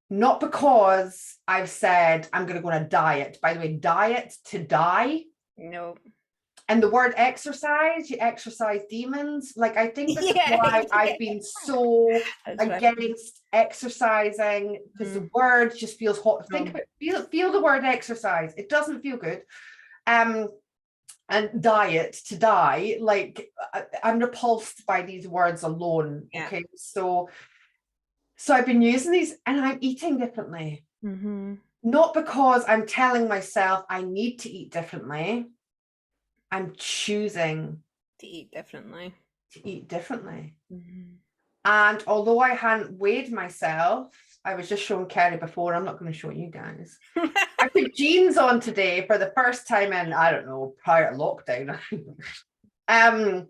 Not because I've said I'm going to go on a diet. By the way, diet to die. No. And the word exercise, you exercise demons. Like, I think this is why I've been so against exercising, because the word just feels hot. Think about feel the word exercise. It doesn't feel good. And diet to die, like I'm repulsed by these words alone. Okay. So I've been using these and I'm eating differently. Not because I'm telling myself I need to eat differently. I'm choosing to eat differently. And although I hadn't weighed myself, I was just showing Kerry before, I'm not going to show you guys. I put jeans on today for the first time in, I don't know, prior to lockdown. And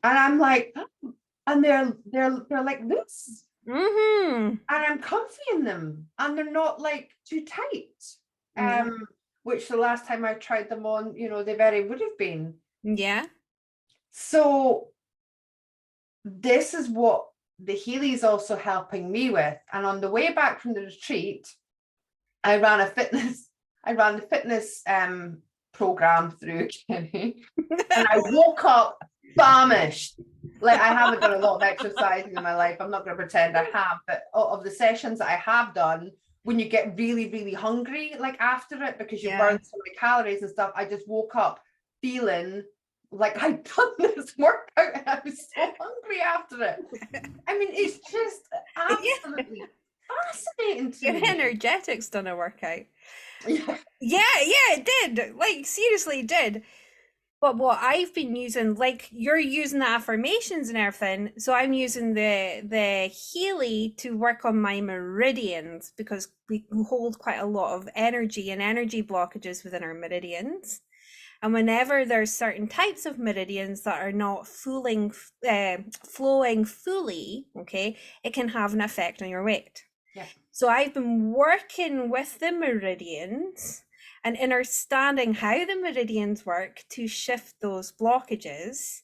I'm like, oh, and they're like this. And I'm comfy in them and they're not like too tight. Which the last time I tried them on, they very would have been. Yeah. So this is what the Healy is also helping me with. And on the way back from the retreat, I ran the fitness program through Kenny, and I woke up famished. Like, I haven't done a lot of exercising in my life. I'm not going to pretend I have, but of the sessions that I have done, when you get really, really hungry, like after it, because you burn so many calories and stuff, I just woke up feeling like I'd done this workout and I was so hungry after it. I mean, it's just absolutely fascinating to me. Your energetics done a workout. Yeah, it did. Like, seriously, it did. But what I've been using, like, you're using the affirmations and everything, so I'm using the Healy to work on my meridians, because we hold quite a lot of energy and energy blockages within our meridians. And whenever there's certain types of meridians that are not flowing fully, okay, it can have an effect on your weight. Yeah. So I've been working with the meridians and understanding how the meridians work to shift those blockages,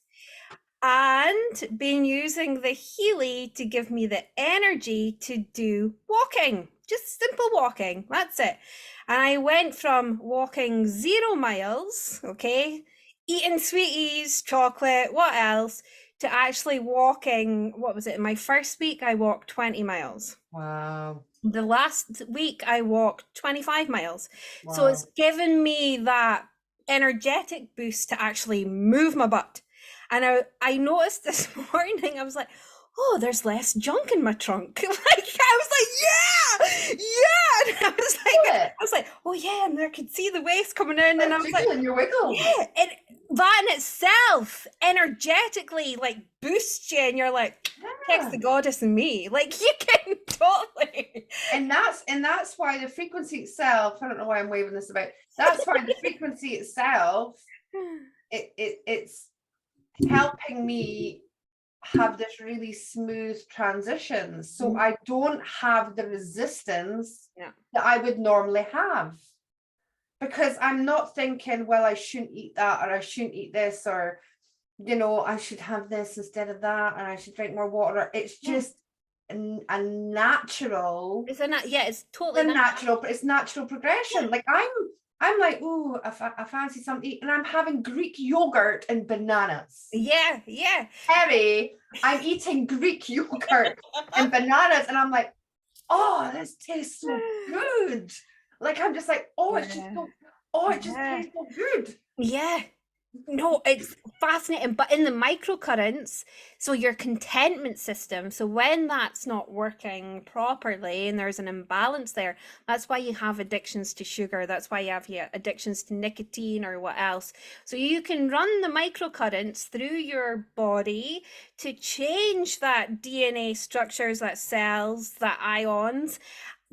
and been using the Healy to give me the energy to do walking, just simple walking. That's it. And I went from walking 0 miles, okay, eating sweeties, chocolate, what else, to actually walking, what was it? In my first week, I walked 20 miles. Wow. The last week, I walked 25 miles. Wow. So it's given me that energetic boost to actually move my butt. And I noticed this morning, I was like, oh, there's less junk in my trunk. Like, I was like, yeah. And I was like, oh yeah, and I could see the waist coming in, and I was like, your wiggle. yeah. And that in itself energetically like boosts you, and you're like, text the goddess in me. Like, you can totally. And that's why the frequency itself, I don't know why I'm waving this about. That's why the frequency itself it's helping me have this really smooth transition, so I don't have the resistance that I would normally have, because I'm not thinking, well, I shouldn't eat that, or I shouldn't eat this, or I should have this instead of that, and I should drink more water. It's just a natural. It's totally natural, but it's natural progression. Like I'm like, ooh, I fancy something, and I'm having Greek yogurt and bananas. Yeah. Kerry, I'm eating Greek yogurt and bananas, and I'm like, oh, this tastes so good. Like, I'm just like, oh, it's just so, it just tastes so good. Yeah. No, it's fascinating. But in the microcurrents, so your contentment system, so when that's not working properly and there's an imbalance there, that's why you have addictions to sugar. That's why you have addictions to nicotine or what else. So you can run the microcurrents through your body to change that DNA structures, that cells, that ions,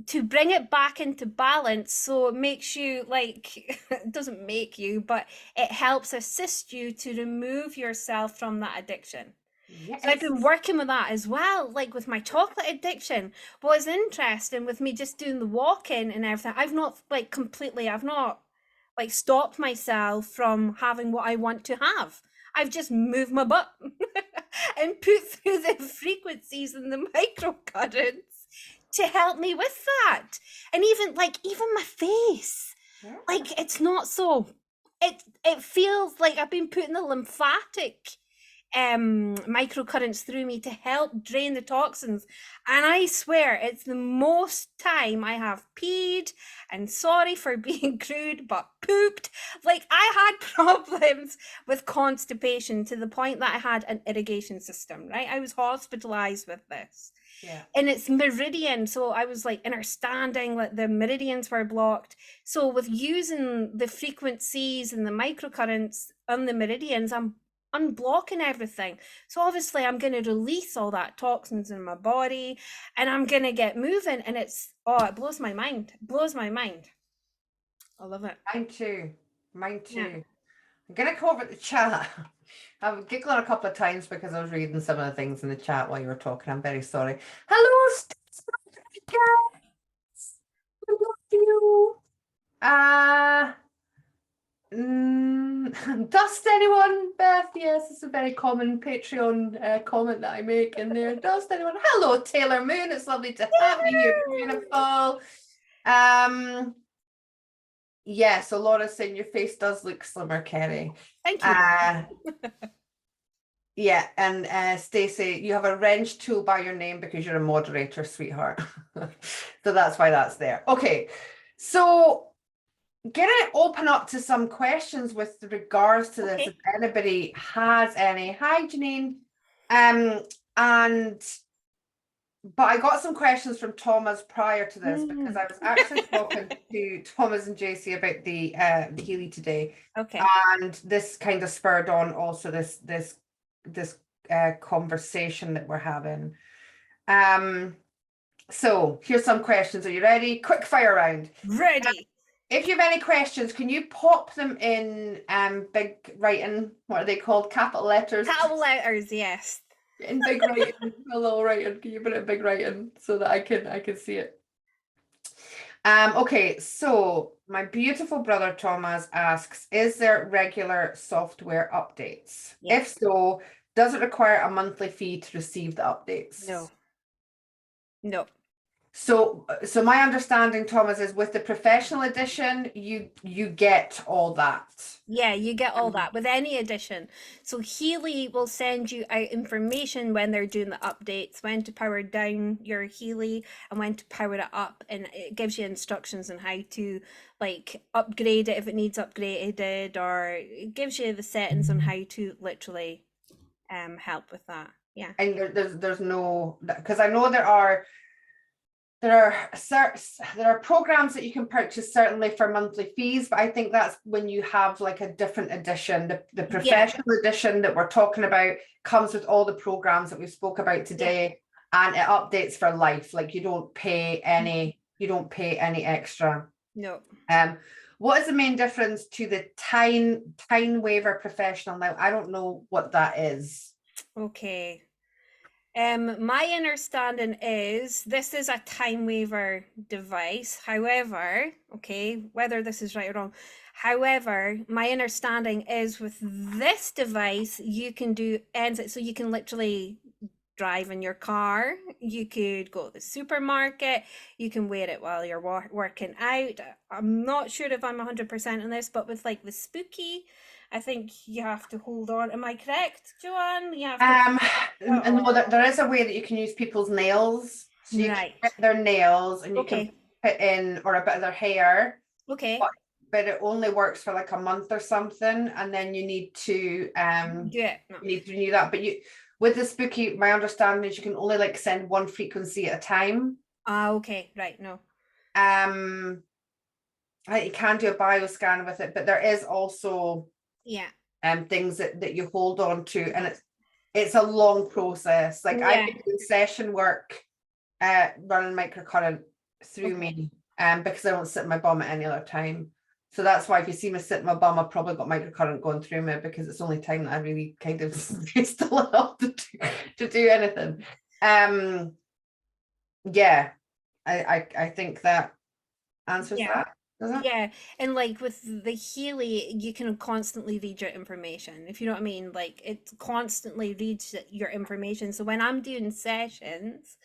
to bring it back into balance. So it makes you it doesn't make you, but it helps assist you to remove yourself from that addiction. Yes. So I've been working with that as well, like with my chocolate addiction. What's interesting with me just doing the walking and everything, I've not stopped myself from having what I want to have. I've just moved my butt and put through the frequencies and the microcurrents to help me with that. And even my face, it's not so, it feels like I've been putting the lymphatic microcurrents through me to help drain the toxins, and I swear it's the most time I have peed, and sorry for being crude, but pooped. Like, I had problems with constipation to the point that I had an irrigation system, right? I was hospitalized with this. Yeah. And it's meridian, so I was understanding that the meridians were blocked. So with using the frequencies and the microcurrents on the meridians, I'm unblocking everything. So obviously I'm going to release all that toxins in my body, and I'm going to get moving, and it blows my mind. I love it. Mine too. Yeah. I'm going to go over the chat. I'm giggling a couple of times because I was reading some of the things in the chat while you were talking. I'm very sorry. Hello, guys. I love you. Dust anyone, Beth? Yes, it's a very common Patreon comment that I make in there. Dust anyone? Hello, Taylor Moon. It's lovely to have you. You're beautiful. Yeah, so Laura's saying your face does look slimmer, Kerry. Thank you. Yeah, and Stacey, you have a wrench tool by your name because you're a moderator, sweetheart. So that's why that's there. Okay, so gonna open up to some questions with regards to this, if anybody has any. Hi, Janine. But I got some questions from Thomas prior to this because I was actually talking to Thomas and JC about the Healy today. Okay. And this kind of spurred on also this conversation that we're having. So here's some questions. Are you ready? Quick fire round. Ready. If you have any questions, can you pop them in big writing? What are they called? Capital letters? Capital letters, yes. In big writing, a little writing. Can you put it in big writing so that I can see it? Okay, so my beautiful brother Thomas asks, is there regular software updates? Yes. If so, does it require a monthly fee to receive the updates? No. So my understanding, Thomas, is with the professional edition, you get all that. Yeah, you get all that with any edition. So Healy will send you out information when they're doing the updates, when to power down your Healy and when to power it up, and it gives you instructions on how to upgrade it if it needs upgraded, or it gives you the settings on how to literally help with that. Yeah. And there's no, because I know there are programs that you can purchase certainly for monthly fees, but I think that's when you have a different edition. The professional edition that we're talking about comes with all the programs that we spoke about today, and it updates for life. You don't pay any extra. No. what is the main difference to the time waiver professional? Now, I don't know what that is. Okay. My understanding is this is a time waiver device. However, okay, whether this is right or wrong, however, my understanding is with this device, you can do ends, so you can literally drive in your car, you could go to the supermarket, you can wear it while you're working out. I'm not sure if I'm 100% on this, but with like the spooky, I think you have to hold on. Am I correct, Joanne? You have to. No, there is a way that you can use people's nails. So you Right. can hit their nails and you can Okay. put in, or a bit of their hair. Okay. But it only works for like a month or something, and then you need to Do it. No. you need to renew that. But with the spooky, my understanding is you can only like send one frequency at a time. Okay. Right. No. You can do a bioscan with it, but there is also Yeah. things that you hold on to, and it's a long process. Like I've been doing session work, running microcurrent through me, because I don't sit in my bum at any other time. So that's why if you see me sit in my bum, I've probably got microcurrent going through me, because it's the only time that I really kind of stay still enough to do anything. Yeah, I think that answers that. Yeah, and like with the Healy, you can constantly read your information, if you know what I mean. Like it constantly reads your information. So when I'm doing sessions,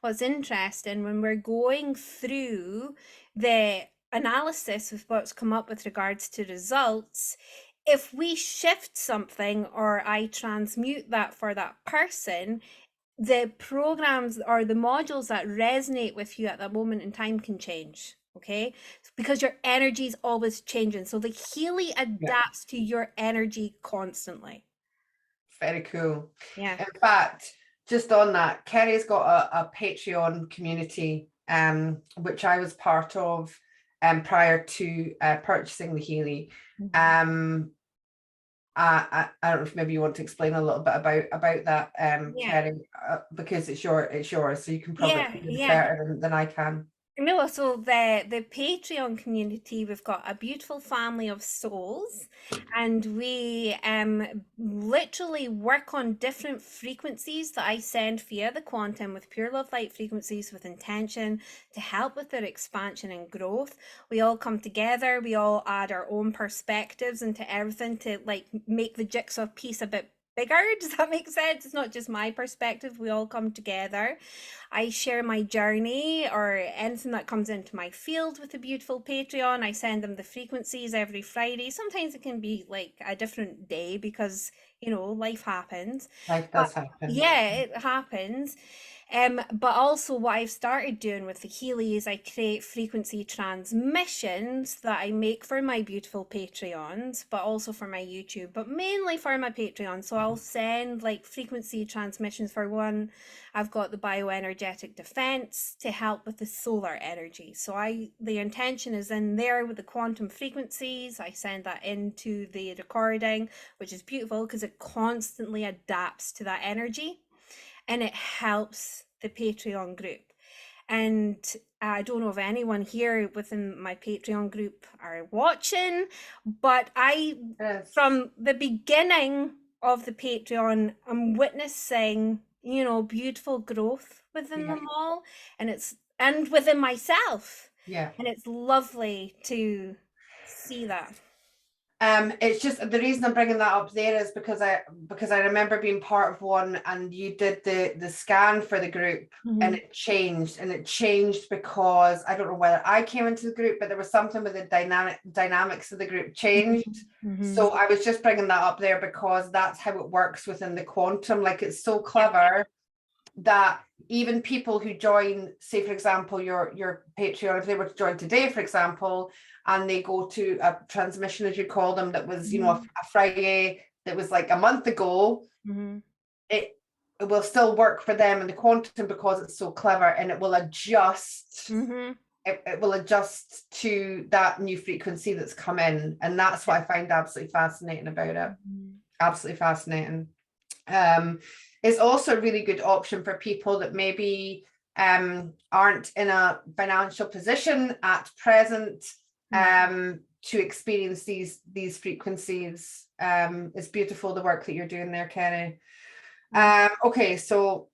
what's interesting when we're going through the analysis of what's come up with regards to results, if we shift something or I transmute that for that person, the programs or the modules that resonate with you at that moment in time can change. Okay, because your energy is always changing, so the Healy adapts to your energy constantly. Very cool. Yeah. In fact, just on that, Kerry's got a Patreon community, which I was part of prior to purchasing the Healy. I don't know if maybe you want to explain a little bit about that, Kerry, because it's yours, so you can probably do it better than I can. No, so the Patreon community, we've got a beautiful family of souls, and we literally work on different frequencies that I send via the quantum with pure love light frequencies with intention to help with their expansion and growth. We all come together, we all add our own perspectives into everything to like make the jigsaw piece a bit bigger. Does that make sense? It's not just my perspective, we all come together. I share my journey or anything that comes into my field with a beautiful Patreon. I send them the frequencies every Friday. Sometimes it can be like a different day because, you know, life happens. Life does happen. Yeah, it happens. But also what I've started doing with the Healy is I create frequency transmissions that I make for my beautiful Patreons, but also for my YouTube, but mainly for my Patreon. So I'll send like frequency transmissions. For one, I've got the bioenergetic defense to help with the solar energy. So the intention is in there with the quantum frequencies. I send that into the recording, which is beautiful because it constantly adapts to that energy. And it helps the Patreon group. And I don't know if anyone here within my Patreon group are watching, but from the beginning of the Patreon, I'm witnessing, you know, beautiful growth within them all, and within myself. Yeah. And it's lovely to see that. It's just the reason I'm bringing that up there is because I remember being part of one, and you did the scan for the group, and it changed because I don't know whether I came into the group, but there was something with the dynamics of the group changed. So I was just bringing that up there because that's how it works within the quantum. Like it's so clever that even people who join, say for example your Patreon, if they were to join today, for example, and they go to a transmission, as you call them, that was, you know, a Friday that was like a month ago, it will still work for them in the quantum because it's so clever, and it will adjust. It will adjust to that new frequency that's come in, and that's what I find absolutely fascinating about it. Absolutely fascinating. It's also a really good option for people that maybe aren't in a financial position at present, experience these frequencies. It's beautiful, the work that you're doing there, Kerry. Okay, so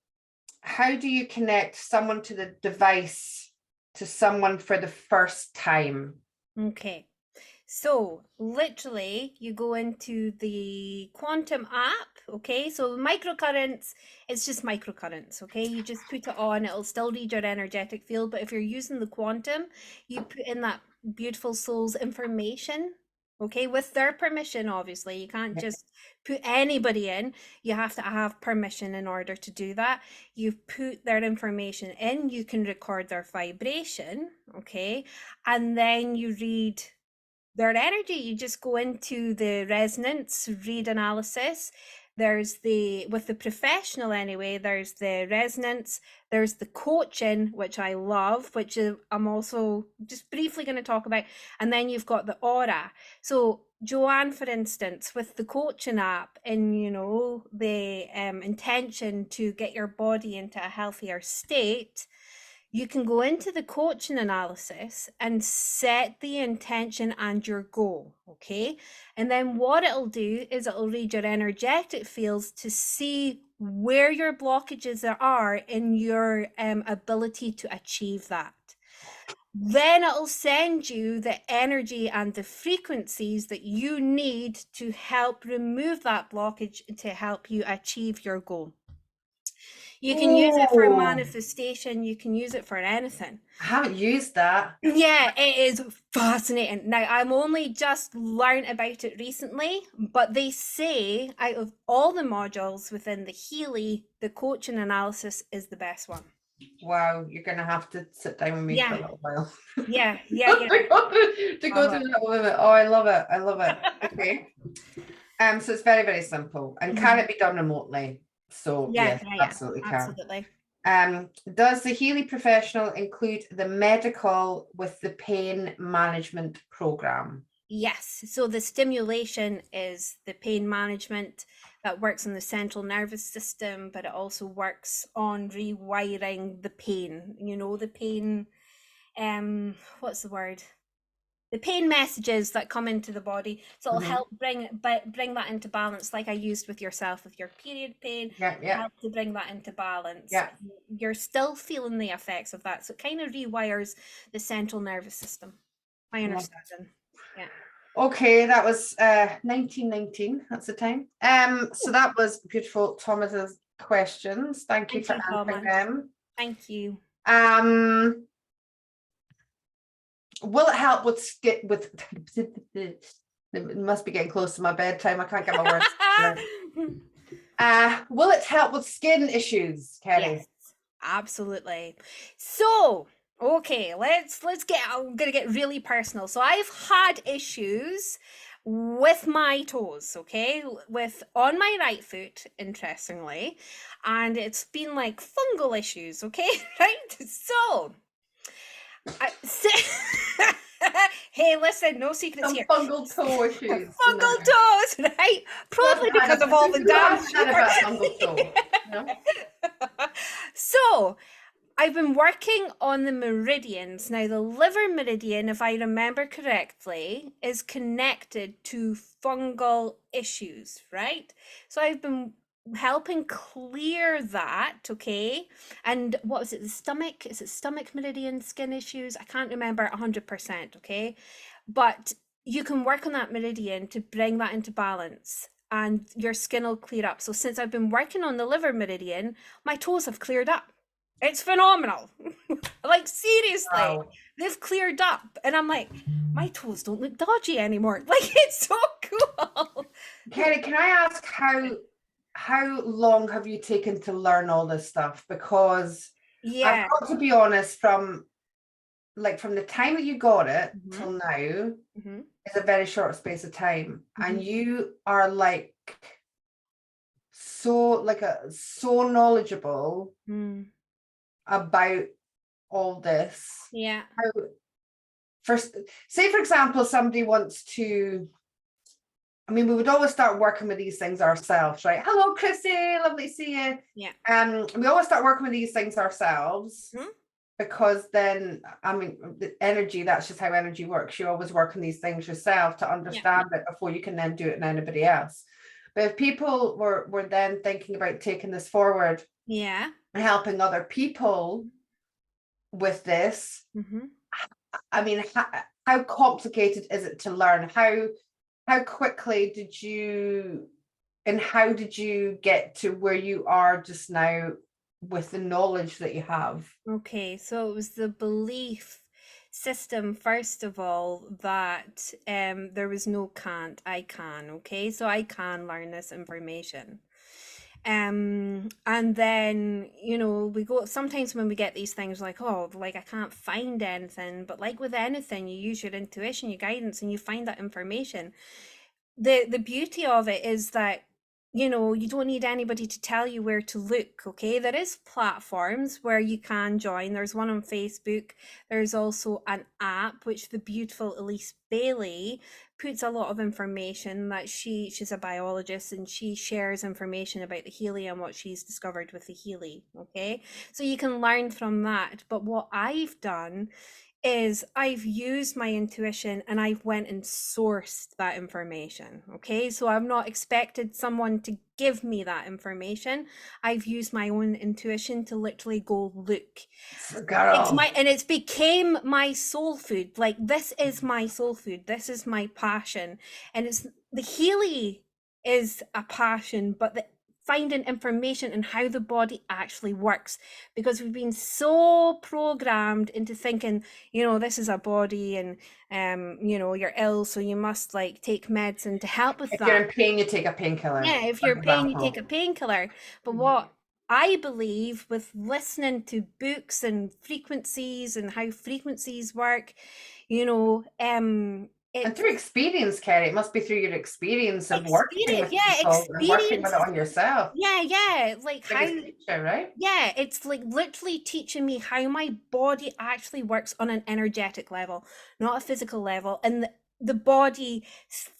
how do you connect someone to the device to someone for the first time? Okay. So literally you go into the Quantum app, okay? So microcurrents, it's just microcurrents, okay? You just put it on, it'll still read your energetic field, but if you're using the Quantum, you put in that beautiful soul's information, okay? With their permission, obviously. You can't just put anybody in. You have to have permission in order to do that. You put their information in, you can record their vibration, okay? And then you read their energy. You just go into the resonance read analysis. There's with the professional anyway, there's the resonance, there's the coaching, which I love, which I'm also just briefly going to talk about, and then you've got the aura. So Joanne, for instance, with the coaching app, and the intention to get your body into a healthier state, you can go into the coaching analysis and set the intention and your goal, okay? And then what it'll do is it'll read your energetic fields to see where your blockages are in your ability to achieve that. Then it'll send you the energy and the frequencies that you need to help remove that blockage to help you achieve your goal. You can use it for manifestation. You can use it for anything. I haven't used that. Yeah, it is fascinating. Now, I'm only just learned about it recently, but they say out of all the modules within the Healy, the coaching analysis is the best one. Wow, you're going to have to sit down with me for a little while. Yeah. to go through that with it. Oh, I love it. I love it. Okay. So it's very, very simple. And can it be done remotely? So yes, absolutely can. Absolutely. Does the Healy professional include the medical with the pain management program? Yes. So the stimulation is the pain management that works on the central nervous system, but it also works on rewiring the pain. The pain, what's the word? The pain messages that come into the body. So it'll help bring that into balance, like I used with yourself with your period pain. Help to bring that into balance. You're still feeling the effects of that. So it kind of rewires the central nervous system. I understand. Yeah. Okay, that was 1919. That's the time. So that was beautiful. Thomas's questions. Thank you for answering them. Thank you. Will it help with it must be getting close to my bedtime. I can't get my words. Will it help with skin issues, Kerry? Yes, absolutely. So, okay, I'm gonna get really personal. So I've had issues with my toes, okay, on my right foot, interestingly, and it's been like fungal issues, okay, right? So hey, listen, no secrets here. Fungal toe issues. Fungal toes, right? Probably because of all the damn sugar. So I've been working on the meridians. Now, the liver meridian, if I remember correctly, is connected to fungal issues, right? So I've been helping clear that, okay? And what was it, the stomach? Is it stomach meridian, skin issues? I can't remember 100%, okay? But you can work on that meridian to bring that into balance and your skin will clear up. So since I've been working on the liver meridian, my toes have cleared up. It's phenomenal. Like, seriously, they've cleared up. And I'm like, my toes don't look dodgy anymore. Like, it's so cool. Kerry, can I ask how long have you taken to learn all this stuff? Because I've got to be honest, from the time that you got it till now is a very short space of time. And you are so knowledgeable about all this. Yeah. Say, for example, somebody wants to, we would always start working with these things ourselves, right? Hello, Chrissy, lovely to see you. Yeah. We always start working with these things ourselves. because then, I mean, the energy, that's just how energy works. You always work on these things yourself to understand it before you can then do it in anybody else. But if people were then thinking about taking this forward, yeah, and helping other people with this, I mean, how complicated is it to learn? How quickly did you, and how did you get to where you are just now with the knowledge that you have? Okay, so it was the belief system, first of all, that there was no can't, I can, okay? So I can learn this information. And then, you know, we go sometimes when we get these things like, oh, like I can't find anything, but like with anything, you use your intuition, your guidance, and you find that information. The beauty of it is that, you know, you don't need anybody to tell you where to look. Okay, there is platforms where you can join. There's one on Facebook. There's also an app which the beautiful Elise Bailey puts a lot of information that she's a biologist, and she shares information about the Healy and what she's discovered with the Healy. Okay, so you can learn from that. But what I've done is I've used my intuition and I've went and sourced that information. Okay, so I've not expected someone to give me that information. I've used my own intuition to literally go look. It's became my soul food. Like, this is my soul food. This is my passion. And it's the Healy is a passion, but the finding information and how the body actually works, because we've been so programmed into thinking, you know, this is a body, and you know, you're ill, so you must like take medicine to help with If that. you're in pain, you take a painkiller. Yeah, if you're in pain, you take a painkiller. But what I believe, with listening to books and frequencies and how frequencies work, you know, and through experience, Kerry, it must be through your experience of working with people and working with it on yourself. Yeah, like how, teacher, right? Yeah, it's like literally teaching me how my body actually works on an energetic level, not a physical level. And the body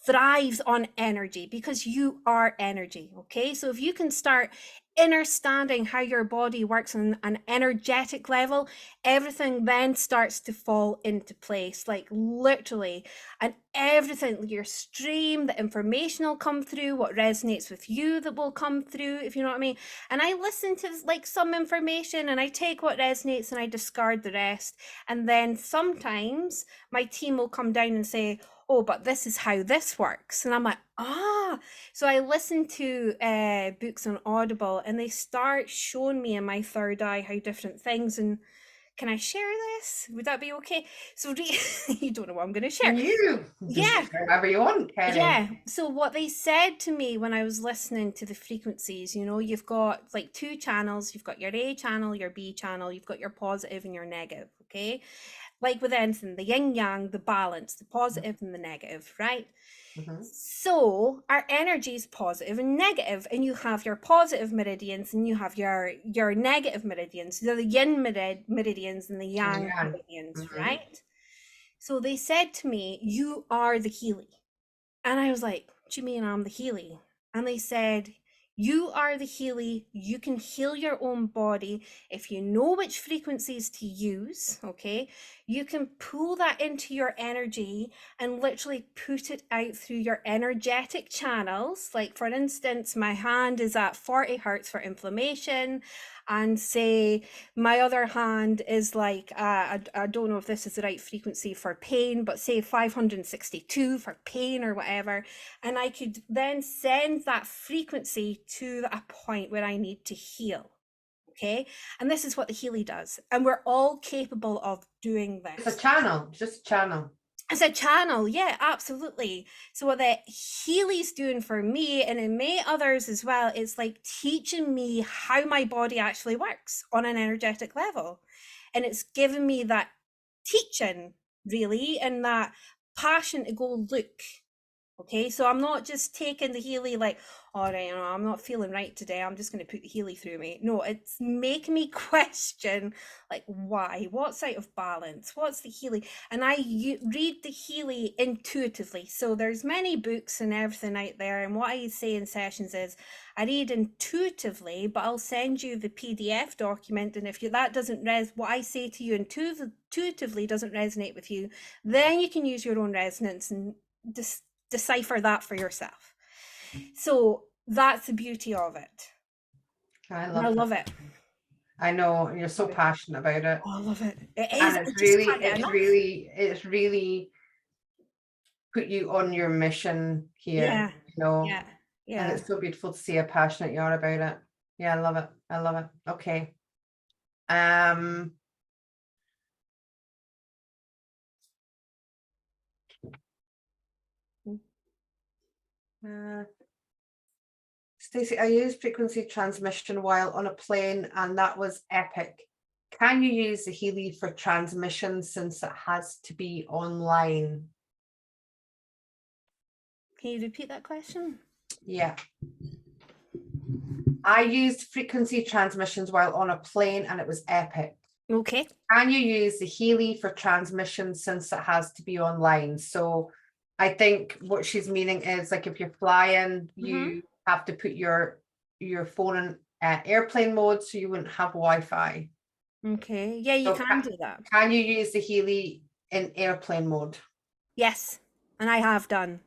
thrives on energy because you are energy. Okay, so if you can start understanding how your body works on an energetic level, everything then starts to fall into place, like literally. And everything, your stream, the information will come through, what resonates with you that will come through, if you know what I mean. And I listen to like some information and I take what resonates and I discard the rest. And then sometimes my team will come down and say, oh, but this is how this works. And I'm like, so I listen to books on Audible, and they start showing me in my third eye how different things. And can I share this? Would that be okay? So you don't know what I'm going to share. You Yeah, whatever you want, Kerry. Yeah. So what they said to me when I was listening to the frequencies, you know, you've got like two channels. You've got your A channel, your B channel. You've got your positive and your negative. Okay. Like with anything, the yin yang, the balance, the positive and the negative, right? So our energy is positive and negative, and you have your positive meridians and you have your negative meridians. They're the yin meridians and the yang meridians, right? So they said to me, you are the Healy. And I was like, what do you mean I'm the Healy? And they said, you are the Healy. You can heal your own body if you know which frequencies to use. Okay. You can pull that into your energy and literally put it out through your energetic channels. Like, for instance, my hand is at 40 hertz for inflammation. And say my other hand is like, I don't know if this is the right frequency for pain, but say 562 for pain or whatever. And I could then send that frequency to a point where I need to heal. Okay. And this is what the Healy does. And we're all capable of doing this. It's a channel, just a channel. It's a channel, yeah, absolutely. So what the Healy's doing for me, and it may others as well, it's like teaching me how my body actually works on an energetic level. And it's given me that teaching, really, and that passion to go look. Okay, so I'm not just taking the Healy like, all right, I'm not feeling right today. I'm just going to put the Healy through me. No, it's making me question, like, why? What's out of balance? What's the Healy? And I read the Healy intuitively. So there's many books and everything out there. And what I say in sessions is, I read intuitively, but I'll send you the PDF document. And if that doesn't what I say to you intuitively doesn't resonate with you, then you can use your own resonance and decipher that for yourself. So that's the beauty of it. I love it. I know you're so passionate about it. Oh, I love it. It is. And it's really put you on your mission here. Yeah. You know. Yeah. Yeah. And it's so beautiful to see how passionate you are about it. Yeah, I love it. I love it. Okay. Stacey, I used frequency transmission while on a plane and that was epic. Can you use the Healy for transmission since it has to be online? Can you repeat that question? Yeah. I used frequency transmissions while on a plane and it was epic. Okay. Can you use the Healy for transmission since it has to be online? So I think what she's meaning is like if you're flying, you have to put your phone in airplane mode so you wouldn't have Wi-Fi. Okay. Yeah, you can do that. Can you use the Healy in airplane mode? Yes. And I have done.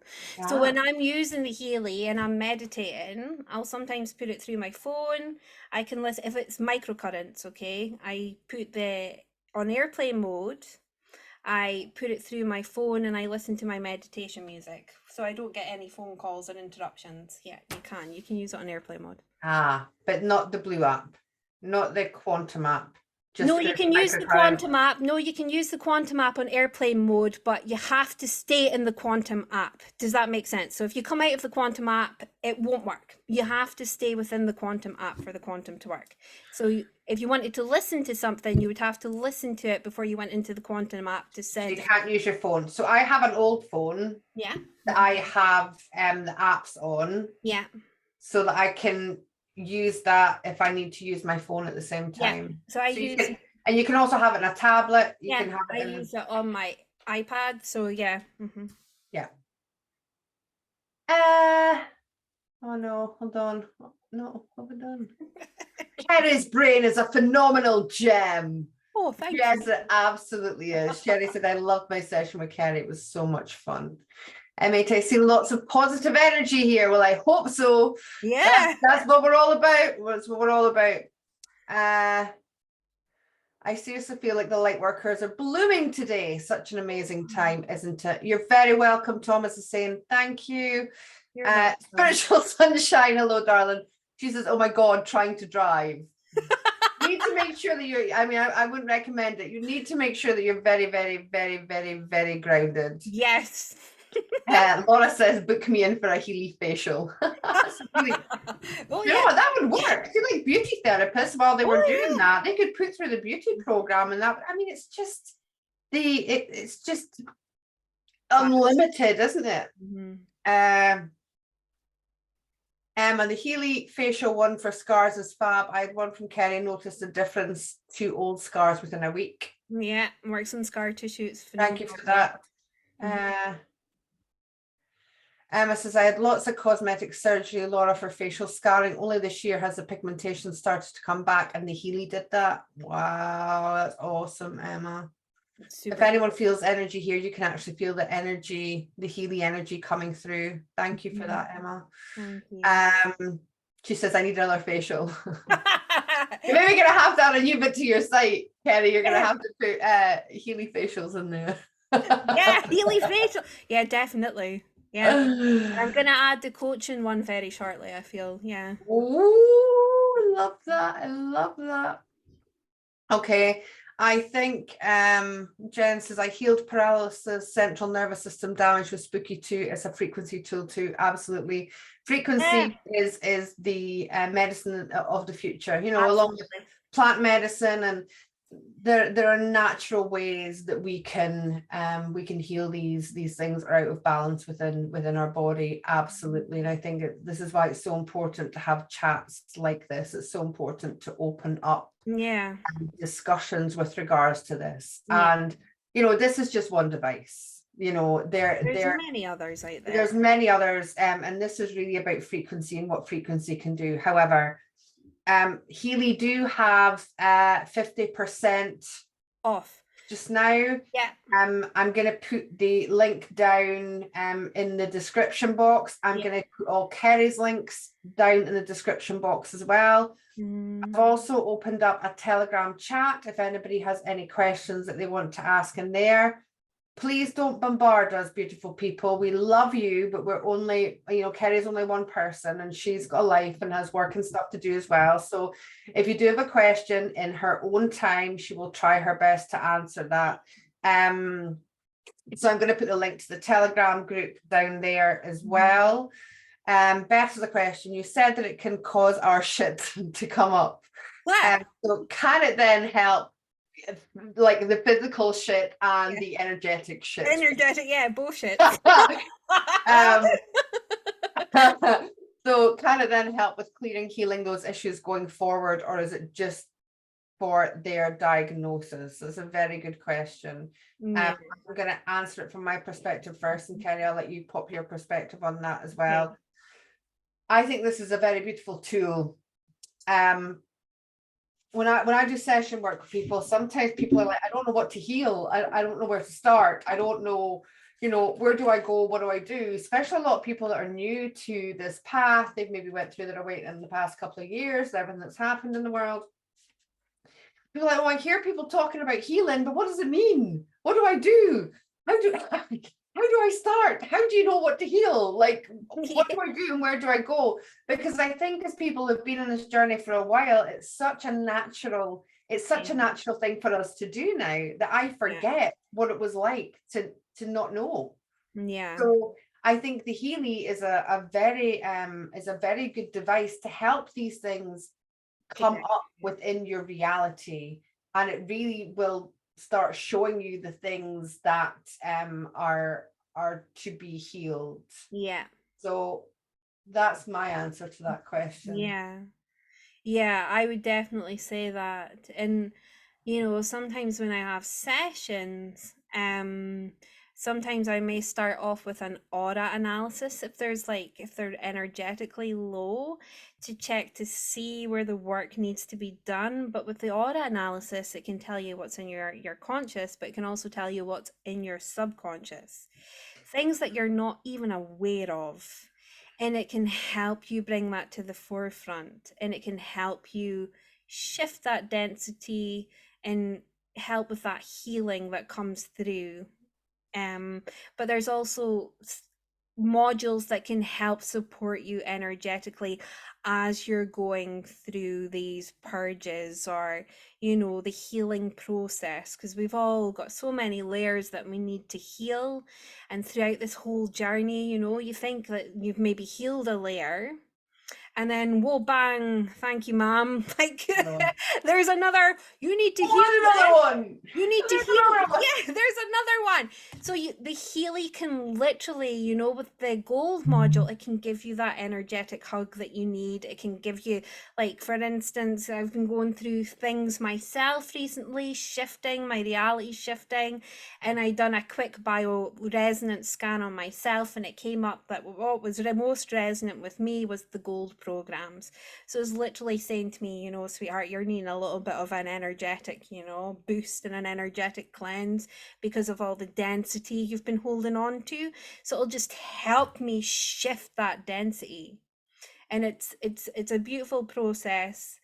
So when I'm using the Healy and I'm meditating, I'll sometimes put it through my phone. I can listen if it's microcurrents, okay? I put on airplane mode. I put it through my phone and I listen to my meditation music. So I don't get any phone calls or interruptions. Yeah, you can use it on airplane mode. But not the Blue app, not the Quantum app. No, you can use the Quantum app. No, you can use the Quantum app on airplane mode, but you have to stay in the Quantum app. Does that make sense? So if you come out of the Quantum app, it won't work. You have to stay within the Quantum app for the Quantum to work. So if you wanted to listen to something, you would have to listen to it before you went into the Quantum app to send. You can't use your phone. So I have an old phone. Yeah. That I have the apps on. Yeah. So that I can use that if I need to use my phone at the same time. Yeah. So and you can also have it in a tablet. You can have it use it on my iPad. So yeah. Yeah. Oh no, hold on. No, what have I done? Kerry's brain is a phenomenal gem. Oh, thank you. Yes, it absolutely is. Sherry said, I loved my session with Kerry. It was so much fun. Mate, I see lots of positive energy here. Well, I hope so. Yeah. That's what we're all about. That's what we're all about. I seriously feel like the light workers are blooming today. Such an amazing time, isn't it? You're very welcome. Thomas is saying thank you. Spiritual sunshine. Hello, darling. She says, oh my God, trying to drive. You need to make sure that you're, I wouldn't recommend it. You need to make sure that you're very, very, very, very, very grounded. Yes. Laura says, book me in for a Healy facial. You know what, that would work. I feel like beauty therapists, while they were doing that, they could put through the beauty program and that. It's just it's just unlimited, isn't it? And the Healy facial one for scars is fab. I had one from Kerry, noticed the difference to old scars within a week. Yeah, works on scar tissue. Thank you for that. Emma says, I had lots of cosmetic surgery, Laura, for facial scarring. Only this year has the pigmentation started to come back, and the Healy did that. Wow, that's awesome, Emma. Super. If anyone feels energy here, you can actually feel the energy, the Healy energy coming through. Thank you for that, Emma. Thank you. She says, I need another facial. You're maybe going to have to add a new bit to your site, Kerry. You're going to have to put Healy facials in there. Yeah, Healy facial. Yeah, definitely. Yeah, I'm going to add the coaching one very shortly, I feel. Yeah. Oh, I love that. I love that. Okay. I think Jen says, I healed paralysis, central nervous system damage with Spooky 2. It's a frequency tool too. Absolutely. Frequency is the medicine of the future, you know, along with plant medicine and there are natural ways that we can heal these things are out of balance within our body, absolutely. And I think this is why it's so important to have chats like this. It's so important to open up discussions with regards to this. And this is just one device. There's many others out there. There's many others, and this is really about frequency and what frequency can do. However, Healy do have 50% off just now. I'm going to put the link down in the description box. I'm going to put all Kerry's links down in the description box as well. I've also opened up a Telegram chat if anybody has any questions that they want to ask in there. Please don't bombard us, beautiful people. We love you, but we're only, Kerry's only one person and she's got a life and has work and stuff to do as well. So if you do have a question in her own time, she will try her best to answer that. So I'm going to put the link to the Telegram group down there as well. Beth has a question. You said that it can cause our shit to come up. So can it then help like the physical shit and the energetic shit? Bullshit. So can it then help with clearing, healing those issues going forward, or is it just for their diagnosis? That's a very good question. I'm going to answer it from my perspective first, and Kerry, I'll let you pop your perspective on that as well. I think this is a very beautiful tool. When I do session work with people, sometimes people are like, I don't know what to heal. I don't know where to start. I don't know, where do I go? What do I do? Especially a lot of people that are new to this path. They've maybe went through their awakening in the past couple of years, everything that's happened in the world. People are like, I hear people talking about healing, but what does it mean? What do I do? How do I start? How do you know what to heal? Like, what do I do and where do I go? Because I think as people have been on this journey for a while, it's such a natural thing for us to do now that I forget what it was like to not know. So I think the Healy is a very good device to help these things come up within your reality, and it really will start showing you the things that are to be healed. So that's my answer to that question. I would definitely say that. And sometimes when I have sessions, sometimes I may start off with an aura analysis if they're energetically low, to check to see where the work needs to be done. But with the aura analysis, it can tell you what's in your conscious, but it can also tell you what's in your subconscious, things that you're not even aware of. And it can help you bring that to the forefront, and it can help you shift that density and help with that healing that comes through. But there's also modules that can help support you energetically as you're going through these purges, or the healing process, because we've all got so many layers that we need to heal. And throughout this whole journey, you think that you've maybe healed a layer, and then whoa bang, thank you ma'am, like there's another, you need to heal another one, you need to heal. There's another one. So the Healy can literally, with the gold module, it can give you that energetic hug that you need. It can give you, like, for instance, I've been going through things myself recently, shifting my reality, shifting, and I done a quick bio resonance scan on myself, and it came up that what was most resonant with me was the gold programs. So it's literally saying to me, sweetheart, you're needing a little bit of an energetic, boost and an energetic cleanse because of all the density you've been holding on to. So it'll just help me shift that density. And it's a beautiful process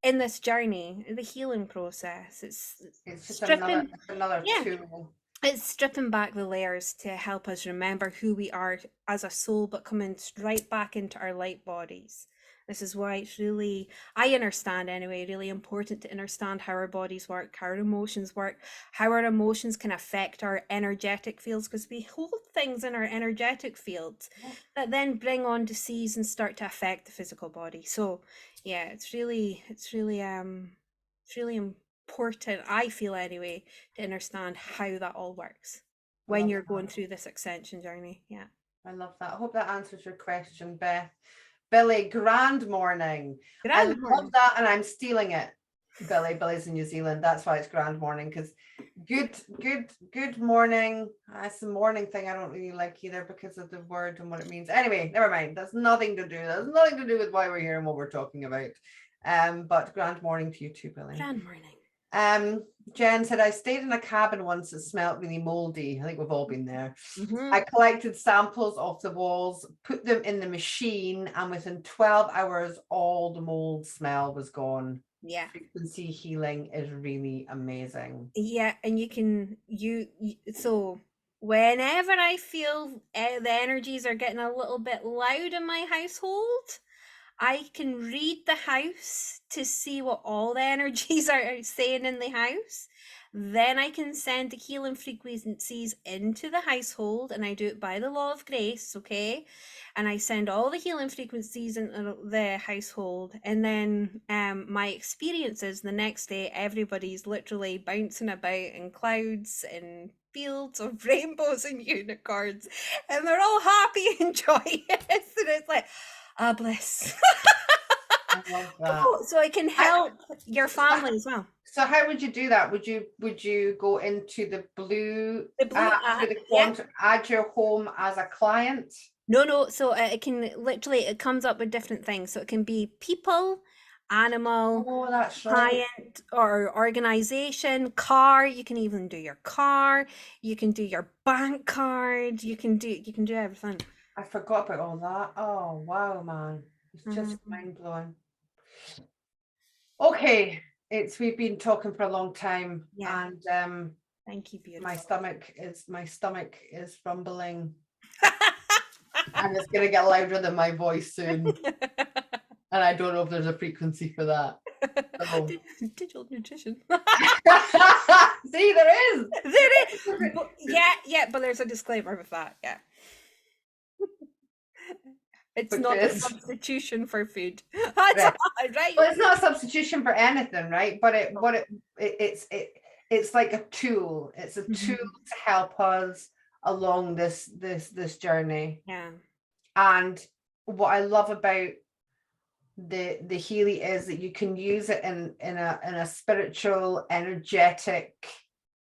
in this journey, the healing process. It's just stripping, another tool. It's stripping back the layers to help us remember who we are as a soul, but coming right back into our light bodies. This is why it's really, I understand anyway, really important to understand how our bodies work, how our emotions work, how our emotions can affect our energetic fields, because we hold things in our energetic fields that then bring on disease and start to affect the physical body. So yeah, it's really important, I feel anyway, to understand how that all works when you're going through this ascension journey. Yeah. I love that. I hope that answers your question, Beth. Billy, grand morning. I love that, and I'm stealing it. Billy's in New Zealand. That's why it's grand morning, because good morning. That's the morning thing I don't really like either because of the word and what it means. Anyway, never mind. That's nothing to do with why we're here and what we're talking about. But grand morning to you too, Billy. Grand morning. Jen said, I stayed in a cabin once that smelled really moldy. I think we've all been there. I collected samples off the walls, put them in the machine, and within 12 hours, all the mold smell was gone. Yeah. Frequency healing is really amazing. Yeah, and so whenever I feel the energies are getting a little bit loud in my household, I can read the house to see what all the energies are saying in the house. Then I can send the healing frequencies into the household, and I do it by the law of grace, okay? And I send all the healing frequencies into the household, and then my experience is the next day everybody's literally bouncing about in clouds and fields of rainbows and unicorns, and they're all happy and joyous, and it's like, ah, bliss. I love that. Oh, so it can help your family as well. So how would you do that? Would you go into the blue app, add your home as a client? No. So it can literally, it comes up with different things. So it can be people, animal, client, or organization, car. You can even do your car. You can do your bank card. You can do everything. I forgot about all that. Oh wow, man, it's just mind blowing. Okay, we've been talking for a long time, and thank you, beautiful. my stomach is rumbling, and it's gonna get louder than my voice soon, and I don't know if there's a frequency for that. So. Digital nutrition. See, there is. But there's a disclaimer with that. Yeah. It's not a substitution for food. That's right. Well, it's not a substitution for anything, right? But it's like a tool. It's a tool to help us along this journey. Yeah. And what I love about the Healy is that you can use it in a spiritual, energetic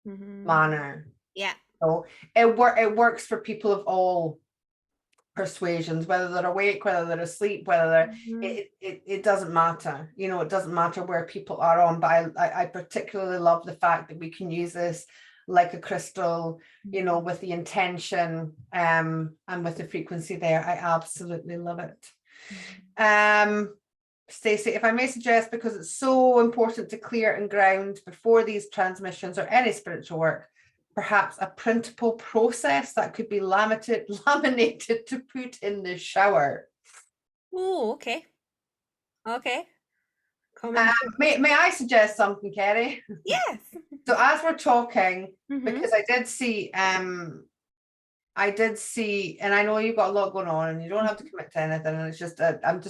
manner. Yeah. So it works for people of all persuasions, whether they're awake, whether they're asleep, whether they're it doesn't matter. You know, it doesn't matter where people are on, but I particularly love the fact that we can use this like a crystal, you know, with the intention and with the frequency there. I absolutely love it. Stacey, if I may suggest, because it's so important to clear and ground before these transmissions or any spiritual work, perhaps a printable process that could be laminated to put in the shower. Oh, okay. May I suggest something, Kerry? Yes. So as we're talking, because I did see, and I know you've got a lot going on, and you don't have to commit to anything. And it's just, I'm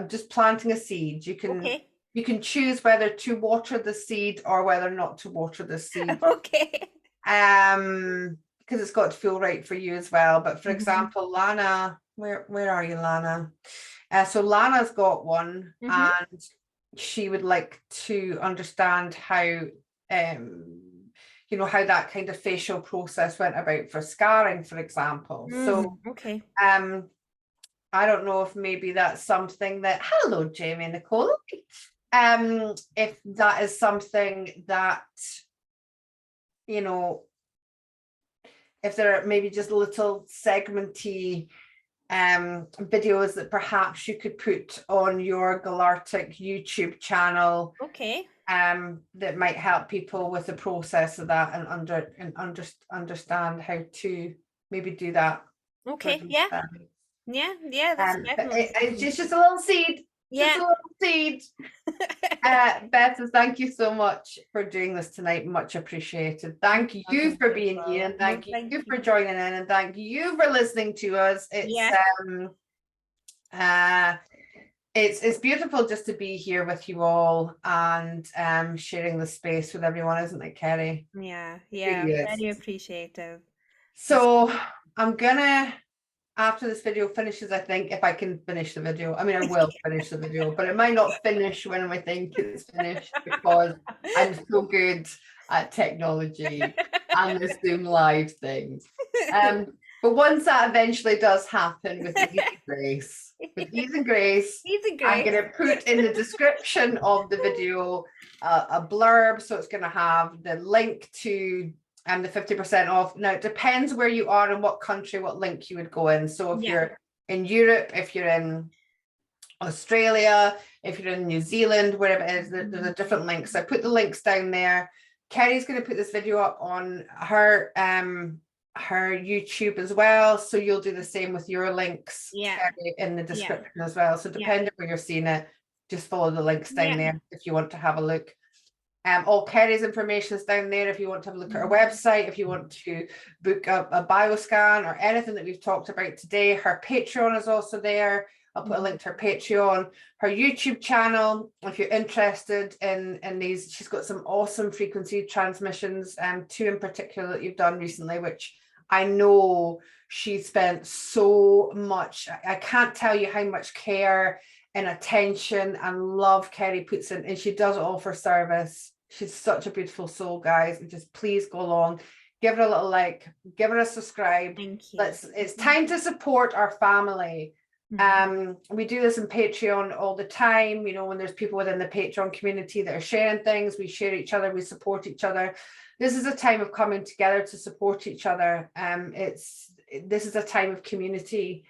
just planting a seed. You can choose whether to water the seed or whether not to water the seed. Okay. Because it's got to feel right for you as well. But for example, Lana, where are you, Lana? So Lana's got one, and she would like to understand how you know, how that kind of facial process went about for scarring, for example. So I don't know if maybe that's something that, hello Jamie and Nicole, if that is something that, you know, if there are maybe just little segmenty videos that perhaps you could put on your Galactic YouTube channel, that might help people with the process of that and understand how to maybe do that. Okay, yeah. That's it's just a little seed. Just a little seed. Beth, thank you so much for doing this tonight. Much appreciated. Thank you for being here, and thank you for joining in, and thank you for listening to us. It's It's beautiful just to be here with you all and sharing the space with everyone, isn't it, Kerry? Yeah, Really very appreciative. So I'm gonna, after this video finishes, I think, if I can finish the video, I mean, I will finish the video, but it might not finish when I think it's finished because I'm so good at technology and the Zoom live things. But once that eventually does happen with ease and grace, I'm going to put in the description of the video a blurb. So it's going to have the link to the 50% off. Now, it depends where you are and what country, what link you would go in. So if you're in Europe, if you're in Australia, if you're in New Zealand, wherever it is, there's a different links. I put the links down there. Kerry's going to put this video up on her YouTube as well. So you'll do the same with your links, Kerry, in the description as well. So depending where you're seeing it, just follow the links down there if you want to have a look. All Kerry's information is down there if you want to have a look at her website, if you want to book a bioscan or anything that we've talked about today. Her Patreon is also there. I'll put a link to her Patreon, her YouTube channel. If you're interested in these, she's got some awesome frequency transmissions, two in particular that you've done recently, which I know she spent so much. I can't tell you how much care and attention and love Kerry puts in, and she does it all for service. She's such a beautiful soul, guys. And just please go along, give her a little like, give her a subscribe. Thank you. It's time to support our family. We do this in Patreon all the time. You know, when there's people within the Patreon community that are sharing things, we share each other, we support each other. This is a time of coming together to support each other. This is a time of community.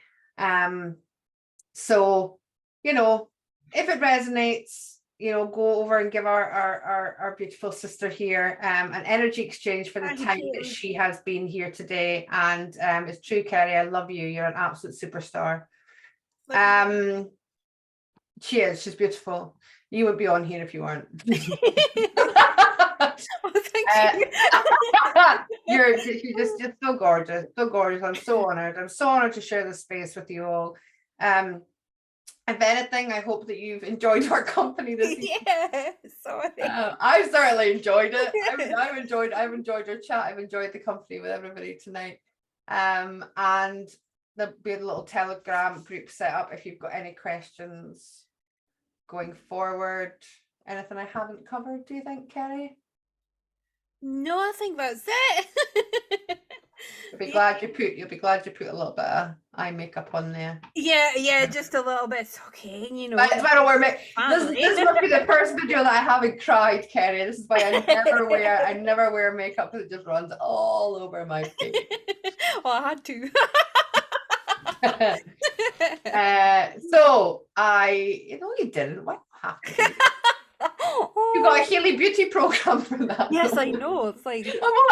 So, you know, if it resonates, you know, go over and give our beautiful sister here an energy exchange for the time that she has been here today. And it's true, Kerry, I love you. You're an absolute superstar. She's beautiful. You would be on here if you weren't. Thank you. You're just so gorgeous, so gorgeous. I'm so honored to share this space with you all. If anything, I hope that you've enjoyed our company this evening. Sorry. I've certainly enjoyed it. I've enjoyed our chat. I've enjoyed the company with everybody tonight. And there'll be a little Telegram group set up if you've got any questions going forward. Anything I haven't covered, do you think, Kerry? No, I think that's it. You'll be glad you put a little bit of eye makeup on there. Yeah, just a little bit. It's okay, you know. That's why I don't wear makeup. This must be the first video that I haven't cried, Kerry. This is why I never wear makeup because it just runs all over my face. Well, I had to. So you didn't. What happened? You got a Healy beauty program for that. Yes, I know. It's like Oh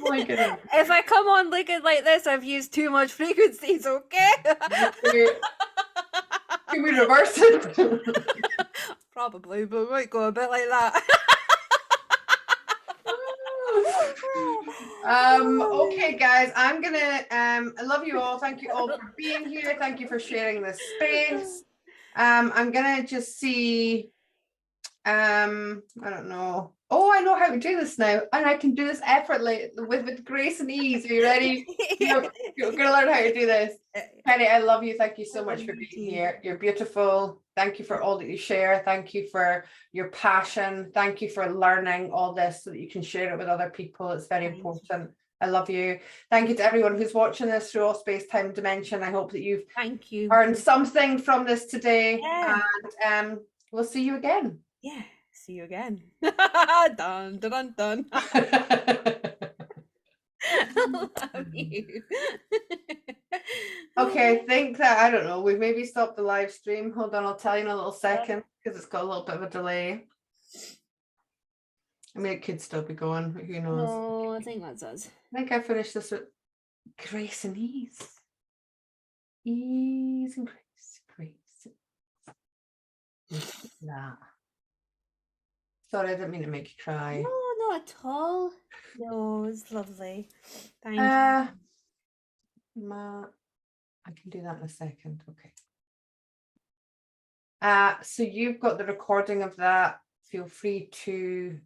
my goodness. If I come on looking like this, I've used too much frequencies, okay? Can we reverse it? Probably, but we might go a bit like that. Okay, guys, I'm gonna I love you all. Thank you all for being here. Thank you for sharing this space. I'm gonna just see I don't know. Oh, I know how to do this now, and I can do this effortlessly with grace and ease. Are you ready? You're gonna learn how to do this. Penny, I love you. Thank you so much for being here. You're beautiful. Thank you for all that you share. Thank you for your passion. Thank you for learning all this so that you can share it with other people. It's very important. I love you. Thank you to everyone who's watching this through all space, time, dimension. I hope that you've earned something from this today. And we'll see you again. Yeah, see you again. Dun, dun, dun, dun. I love you. Okay, I think that, I don't know, we've maybe stopped the live stream. Hold on, I'll tell you in a little second because it's got a little bit of a delay. I mean, it could still be going, but who knows? No, I think that's us. I think I finished this with grace and ease. Ease and grace. That. Sorry, I didn't mean to make you cry. No, not at all. No, it's lovely. Thank you. I can do that in a second. Okay. So you've got the recording of that. Feel free to